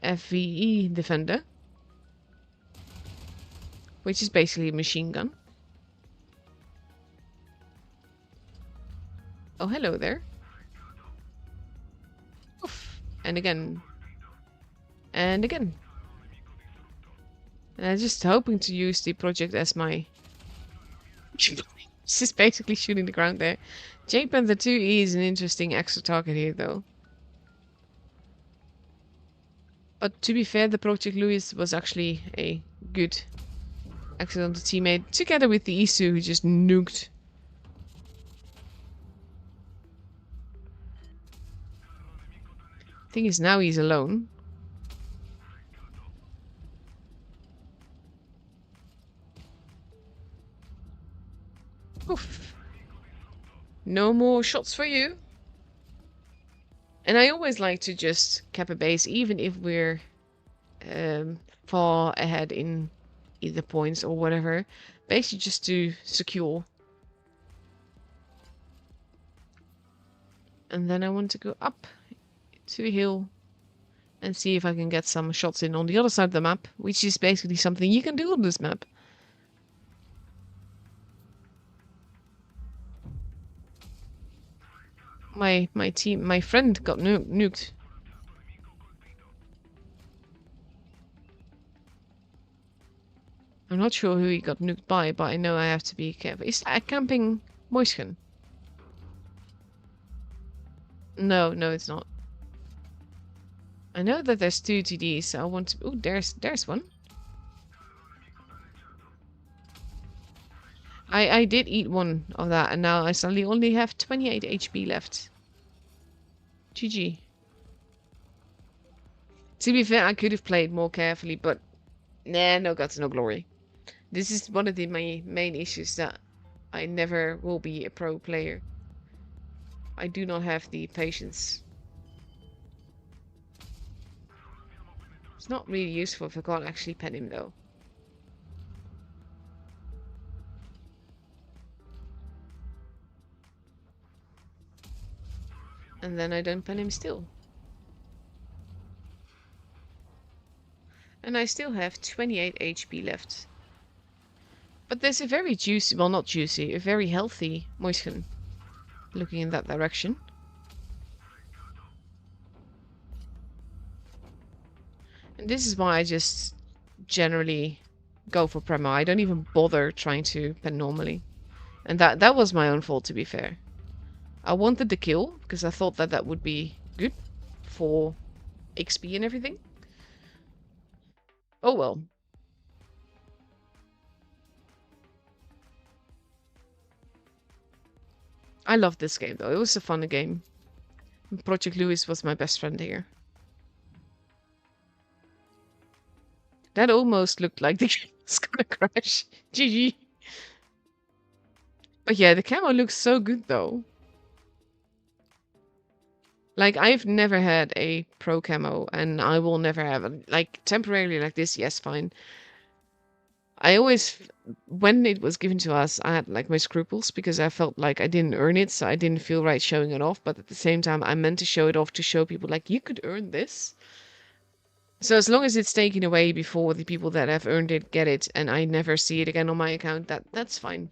FVE defender. Which is basically a machine gun. Oh, hello there. Oof. And again. And again. And I'm just hoping to use the project as my... She's basically shooting the ground there. Jade Panther 2 is an interesting extra target here, though. But to be fair, the Project Louis was actually a good accidental teammate, together with the Isu, who just nuked. Thing is, now he's alone. Oof. No more shots for you. And I always like to just cap a base, even if we're far ahead in either points or whatever. Basically just to secure. And then I want to go up to a hill and see if I can get some shots in on the other side of the map, which is basically something you can do on this map. My friend got nuked. I'm not sure who he got nuked by, but I know I have to be careful. Is that camping Moisken? No, it's not. I know that there's 2 TDs, so I want to... Oh, there's one. I did eat one of that, and now I suddenly only have 28 HP left. GG. To be fair, I could have played more carefully, but nah, no guts, no glory. This is one of my main issues, that I never will be a pro player. I do not have the patience. It's not really useful if I can't actually pen him, though. And then I don't pen him still. And I still have 28 HP left. But there's a very juicy, well, not juicy, a very healthy Moisken looking in that direction. And this is why I just generally go for Premo. I don't even bother trying to pen normally. And that was my own fault, to be fair. I wanted the kill, because I thought that that would be good for XP and everything. Oh well. I loved this game, though. It was a fun game. Project Louis was my best friend here. That almost looked like the game was gonna crash. GG. But yeah, the camo looks so good, though. Like, I've never had a pro camo, and I will never have it. Like, temporarily like this, yes, fine. I always, when it was given to us, I had like my scruples because I felt like I didn't earn it, so I didn't feel right showing it off. But at the same time, I meant to show it off to show people like you could earn this. So as long as it's taken away before the people that have earned it get it, and I never see it again on my account, that's fine.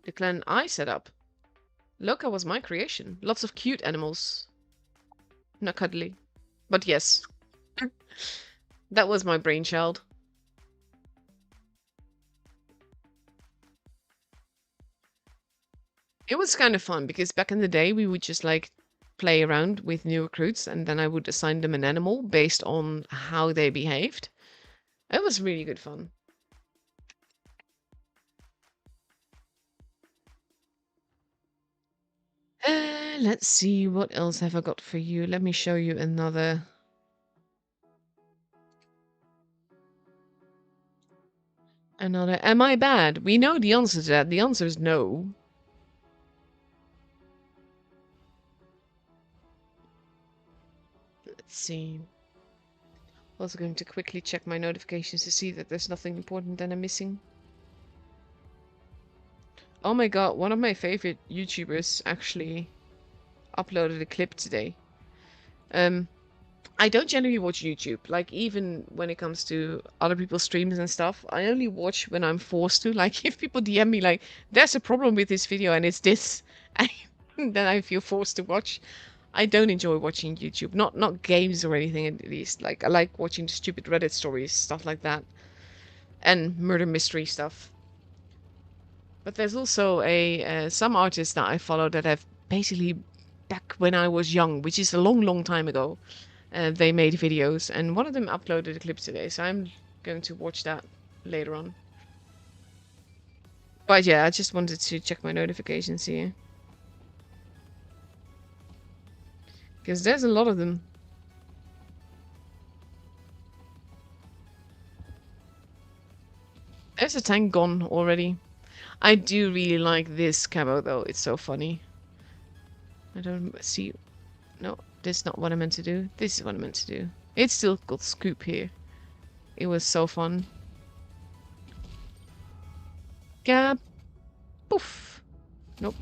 The clan I set up. Loka was my creation. Lots of cute animals. Not cuddly. But yes. That was my brainchild. It was kind of fun because back in the day we would just like play around with new recruits and then I would assign them an animal based on how they behaved. It was really good fun. Let's see, what else have I got for you? Let me show you another. Am I bad? We know the answer to that. The answer is no. Let's see. Also going to quickly check my notifications to see that there's nothing important that I'm missing. Oh my god, one of my favorite YouTubers actually uploaded a clip today. I don't generally watch YouTube, like even when it comes to other people's streams and stuff. I only watch when I'm forced to. Like if people DM me like, there's a problem with this video and it's this, and then I feel forced to watch. I don't enjoy watching YouTube, not games or anything at least. Like I like watching stupid Reddit stories, stuff like that, and murder mystery stuff. But there's also some artists that I follow that have basically back when I was young, which is a long time ago. They made videos, and one of them uploaded a clip today, so I'm going to watch that later on. But yeah, I just wanted to check my notifications here. Because there's a lot of them. There's a tank gone already. I do really like this camo though, it's so funny. I don't see... No, this is not what I meant to do. This is what I meant to do. It's still got scoop here. It was so fun. Gab. Poof. Nope.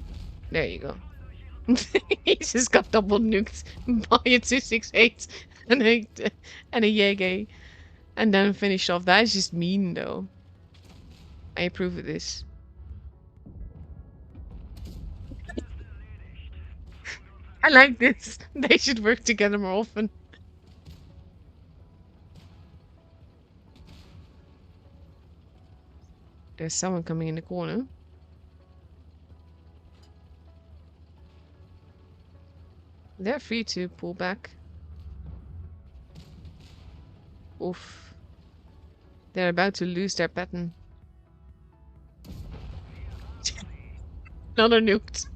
There you go. He just got double nuked by a 268 and a Yege. And then finished off. That is just mean though. I approve of this. I like this. They should work together more often. There's someone coming in the corner. They're free to pull back. Oof. They're about to lose their pattern. Another nuked.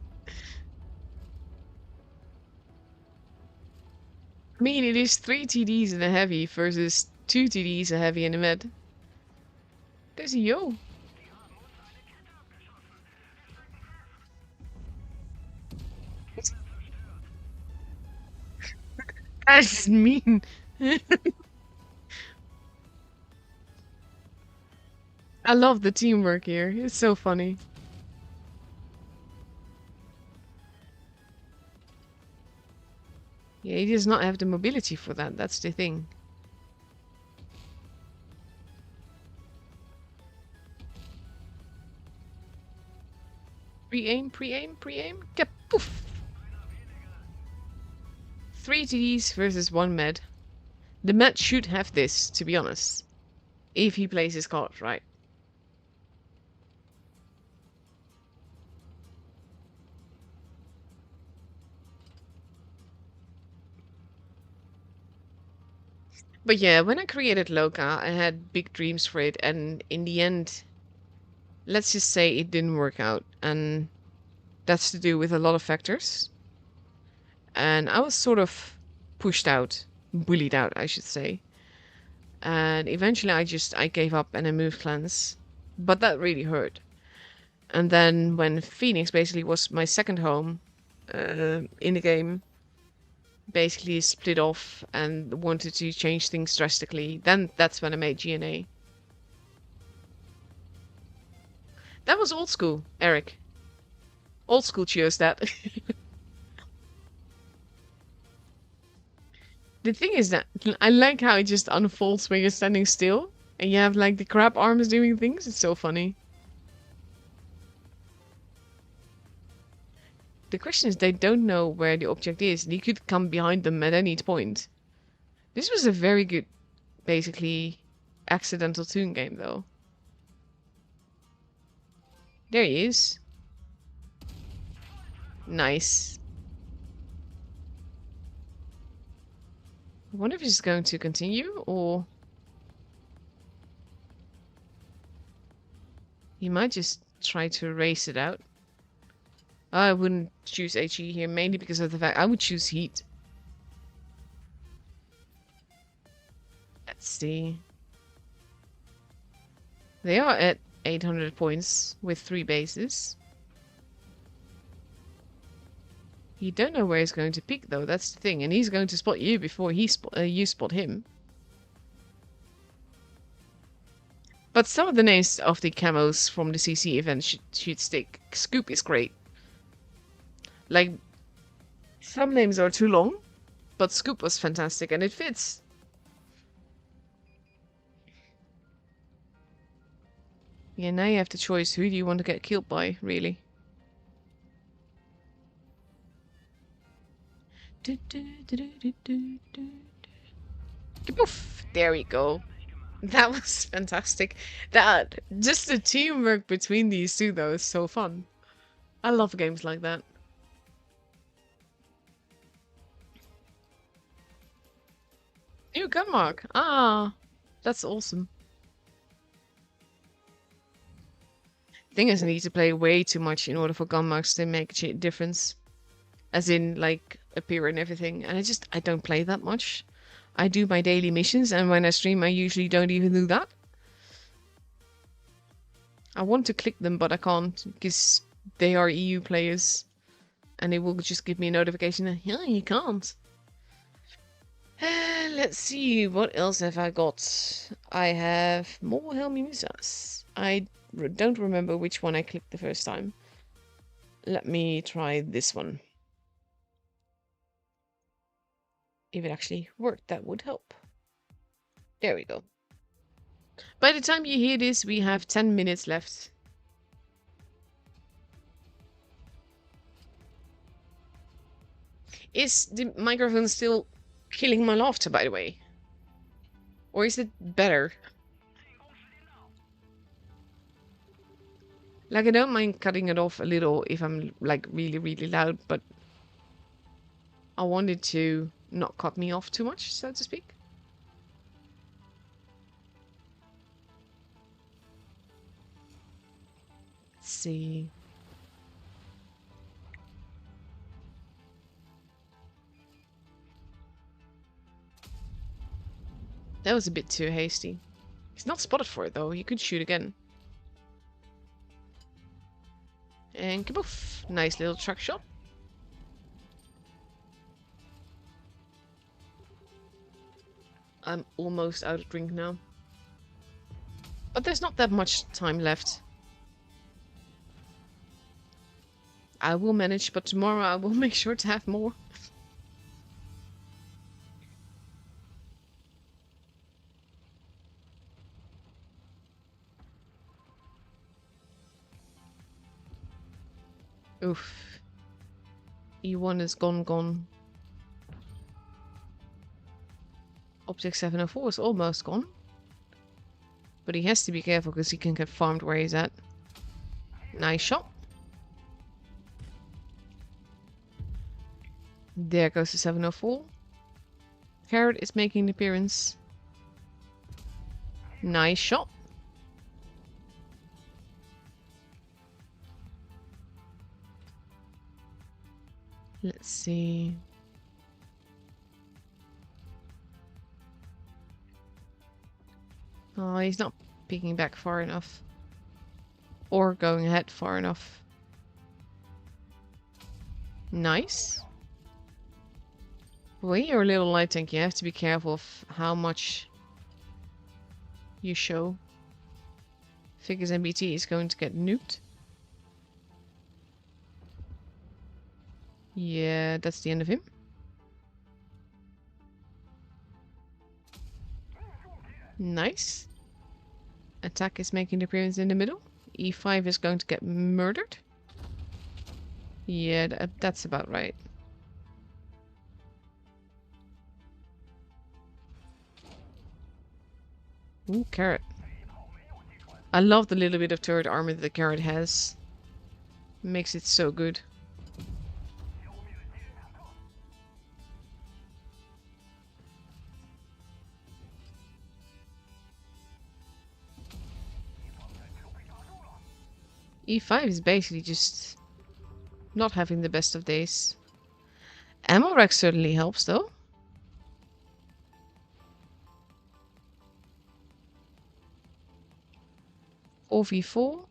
I mean, it is 3 TDs and a heavy versus 2 TDs, a heavy and a med. There's a yo. That's mean. I love the teamwork here. It's so funny. Yeah, he does not have the mobility for that. That's the thing. Pre-aim, pre-aim, pre-aim. Get poof. 3 TDs versus 1 med. The med should have this, to be honest. If he plays his cards right. But yeah, when I created Loka, I had big dreams for it, and in the end, let's just say it didn't work out, and that's to do with a lot of factors. And I was sort of pushed out, bullied out, I should say. And eventually I gave up and I moved clans. But that really hurt. And then when Phoenix basically was my second home in the game, basically split off and wanted to change things drastically, then that's when I made GNA. That was old school, Eric. Old school chose that. The thing is that I like how it just unfolds when you're standing still and you have like the crab arms doing things. It's so funny. The question is they don't know where the object is and he could come behind them at any point. This was a very good, basically, accidental toon game though. There he is. Nice. I wonder if he's going to continue or he might just try to race it out. I wouldn't choose HE here, mainly because of the fact I would choose Heat. Let's see. They are at 800 points with 3 bases. You don't know where he's going to pick though, that's the thing. And he's going to spot you before you spot him. But some of the names of the camos from the CC event should stick. Scoop is great. Like, some names are too long, but Scoop was fantastic and it fits. Yeah, now you have the choice. Who do you want to get killed by, really? Poof! There we go. That was fantastic. That, just the teamwork between these two though is so fun. I love games like that. New gun mark. Ah, that's awesome. Thing is, I need to play way too much in order for gun marks to make a difference. As in, like, appear and everything. And I don't play that much. I do my daily missions, and when I stream, I usually don't even do that. I want to click them, but I can't, because they are EU players. And it will just give me a notification that, yeah, you can't. Let's see, what else have I got? I have more Helmisas. I don't remember which one I clicked the first time. Let me try this one. If it actually worked, that would help. There we go. By the time you hear this, we have 10 minutes left. Is the microphone still killing my laughter, by the way? Or is it better? Like, I don't mind cutting it off a little if I'm, like, really, really loud, but I wanted to not cut me off too much, so to speak. Let's see. That was a bit too hasty. He's not spotted for it though, he could shoot again. And kaboof! Nice little truck shot. I'm almost out of drink now. But there's not that much time left. I will manage, but tomorrow I will make sure to have more. Oof. E1 is gone. Object 704 is almost gone. But he has to be careful because he can get farmed where he's at. Nice shot. There goes the 704. Carrot is making an appearance. Nice shot. Let's see. Oh, he's not peeking back far enough. Or going ahead far enough. Nice. When you're a little light tank, you have to be careful of how much you show. Figures MBT is going to get nuked. Yeah, that's the end of him. Nice. Attack is making the appearance in the middle. E5 is going to get murdered. Yeah, that's about right. Ooh, carrot. I love the little bit of turret armor that the carrot has. Makes it so good. E5 is basically just not having the best of days. Ammo rack certainly helps though. V4.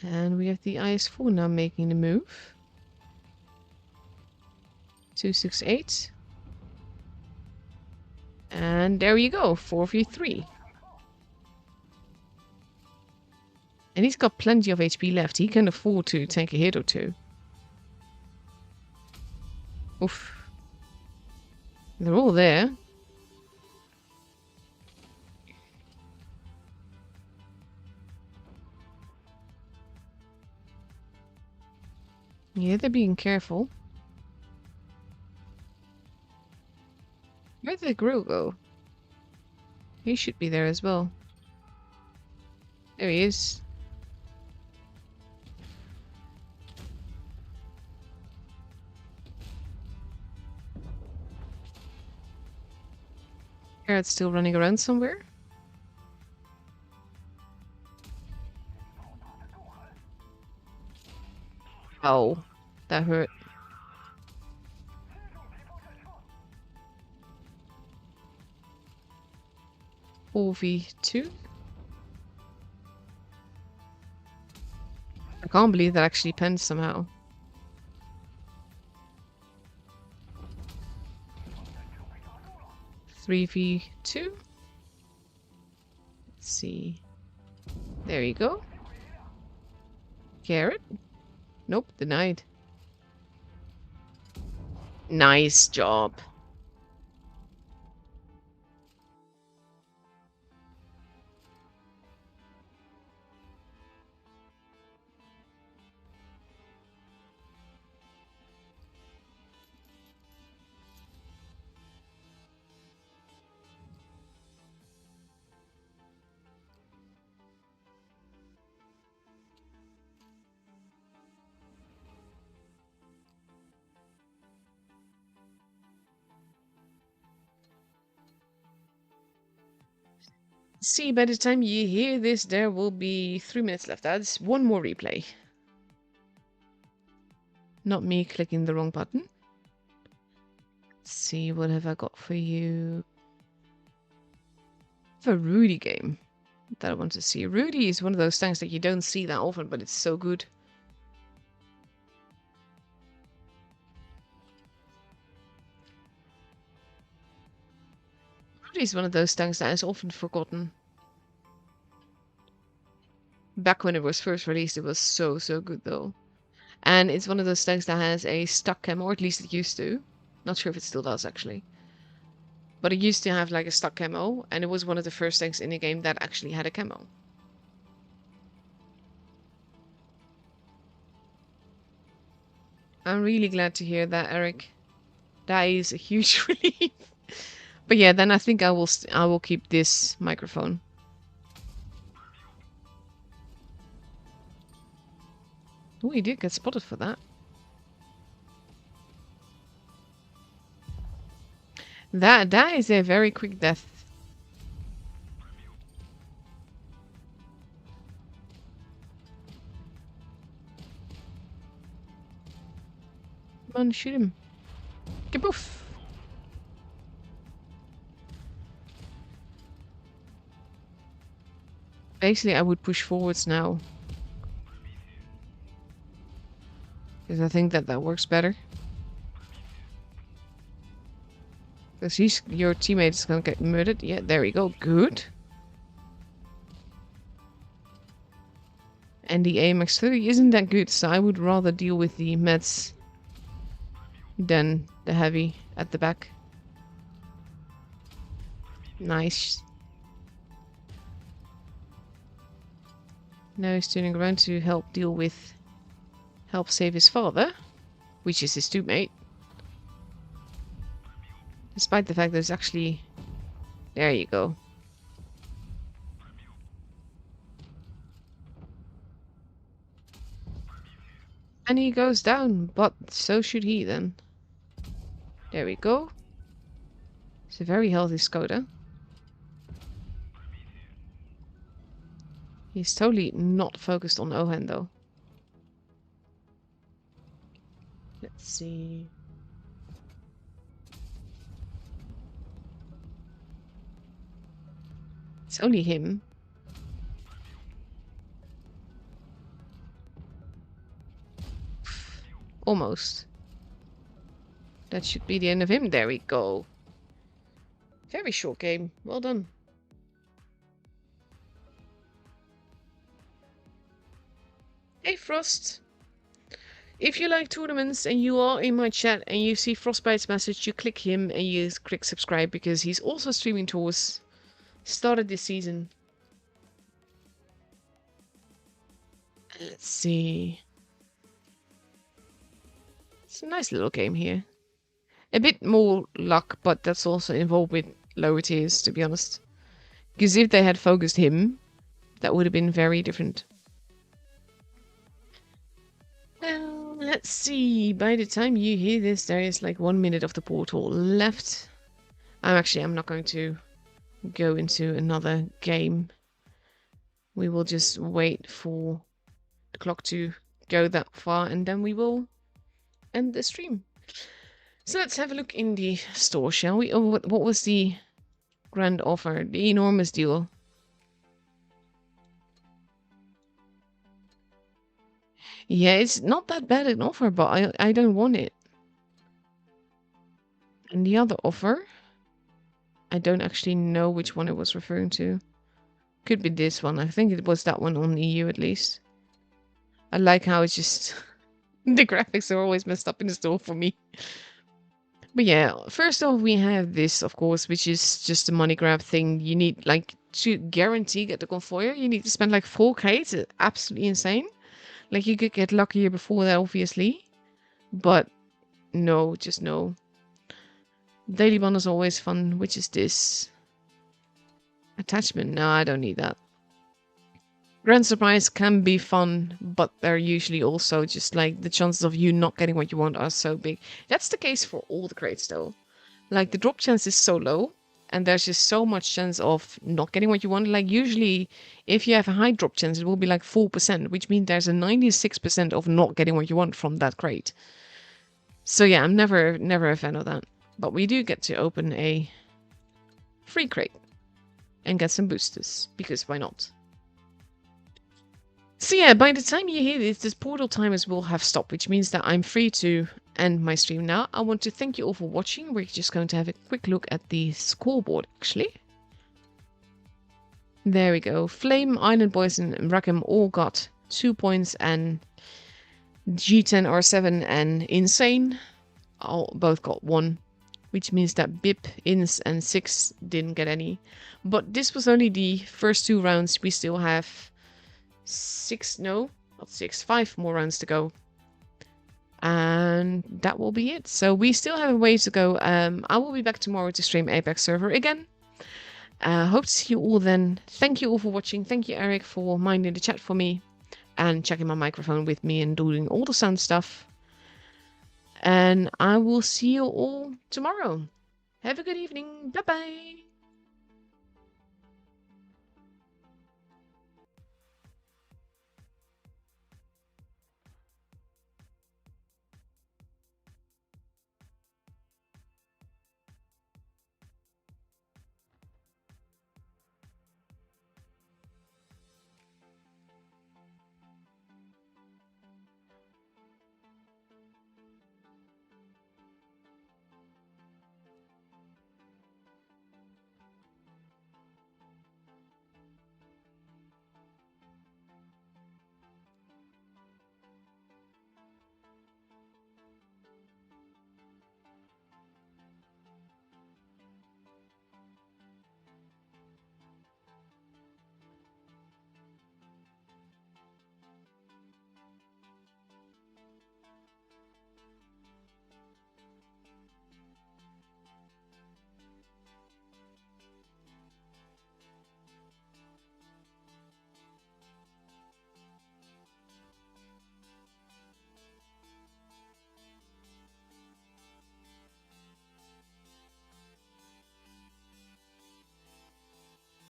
And we have the IS-4 now making the move. 268. And there you go, 4v3. And he's got plenty of HP left. He can afford to tank a hit or two. Oof. They're all there. Yeah, they're being careful. Where did the grill go? He should be there as well. There he is. Carrot's still running around somewhere. Oh, that hurt. V2. I can't believe that actually penned somehow. Three V2. Let's see. There you go. Carrot. Nope, denied. Nice job. See, by the time you hear this, there will be 3 minutes left. That's one more replay. Not me clicking the wrong button. Let's see, what have I got for you? I have a Rudy game that I want to see. Rudy is one of those tanks that you don't see that often, but it's so good. Rudy is one of those tanks that is often forgotten. Back when it was first released, it was so good though. And it's one of those tanks that has a stuck camo, or at least it used to. Not sure if it still does actually. But it used to have like a stuck camo, and it was one of the first tanks in the game that actually had a camo. I'm really glad to hear that, Eric. That is a huge relief. But yeah, then I think I will keep this microphone. Oh, he did get spotted for that. That is a very quick death. Come on, shoot him. Kaboof! Basically, I would push forwards now. Because I think that works better. Because your teammate is gonna get murdered. Yeah, there we go. Good. And the AMX 30 isn't that good, so I would rather deal with the meds than the heavy at the back. Nice. Now he's turning around to help save his father, which is his teammate. Despite the fact that it's actually... There you go. And he goes down, but so should he then. There we go. It's a very healthy Skoda. He's totally not focused on Ohen though. Let's see. It's only him. Almost. That should be the end of him. There we go. Very short game. Well done. Hey Frost. If you like tournaments and you are in my chat and you see Frostbite's message, you click him and you click subscribe because he's also streaming tours. Started this season. Let's see. It's a nice little game here. A bit more luck, but that's also involved with lower tiers, to be honest. Because if they had focused him, that would have been very different. Well, let's see. By the time you hear this, there is like 1 minute of the portal left. I'm not going to go into another game. We will just wait for the clock to go that far and then we will end the stream. So let's have a look in the store, shall we? Oh, what was the grand offer? The enormous deal. Yeah, it's not that bad an offer, but I don't want it. And the other offer, I don't actually know which one it was referring to. Could be this one. I think it was that one on EU at least. I like how it's just... the graphics are always messed up in the store for me. But yeah, first off we have this, of course, which is just a money grab thing. You need, like, to guarantee get the convoyer, you need to spend like 4k. It's absolutely insane. Like, you could get luckier before that, obviously. But no, just no. Daily bundle is always fun, which is this. Attachment, no, I don't need that. Grand surprise can be fun, but they're usually also just like the chances of you not getting what you want are so big. That's the case for all the crates though. Like, the drop chance is so low, and there's just so much chance of not getting what you want. Like, usually if you have a high drop chance, it will be like 4%, which means there's a 96% of not getting what you want from that crate. So yeah, I'm never a fan of that. But we do get to open a free crate and get some boosters, because why not? So yeah, by the time you hear this portal timers will have stopped, which means that I'm free to end my stream now. I want to thank you all for watching. We're just going to have a quick look at the scoreboard, actually. There we go. Flame, Island Boys, and Rackham all got 2 points, and G10, R7, and Insane both got 1. Which means that Bip, Ins, and 6 didn't get any. But this was only the first 2 rounds. We still have 5 more rounds to go. And that will be it. So we still have a way to go. I will be back tomorrow to stream APAC server again. Hope to see you all then. Thank you all for watching. Thank you, Eric, for minding the chat for me. And checking my microphone with me and doing all the sound stuff. And I will see you all tomorrow. Have a good evening. Bye-bye.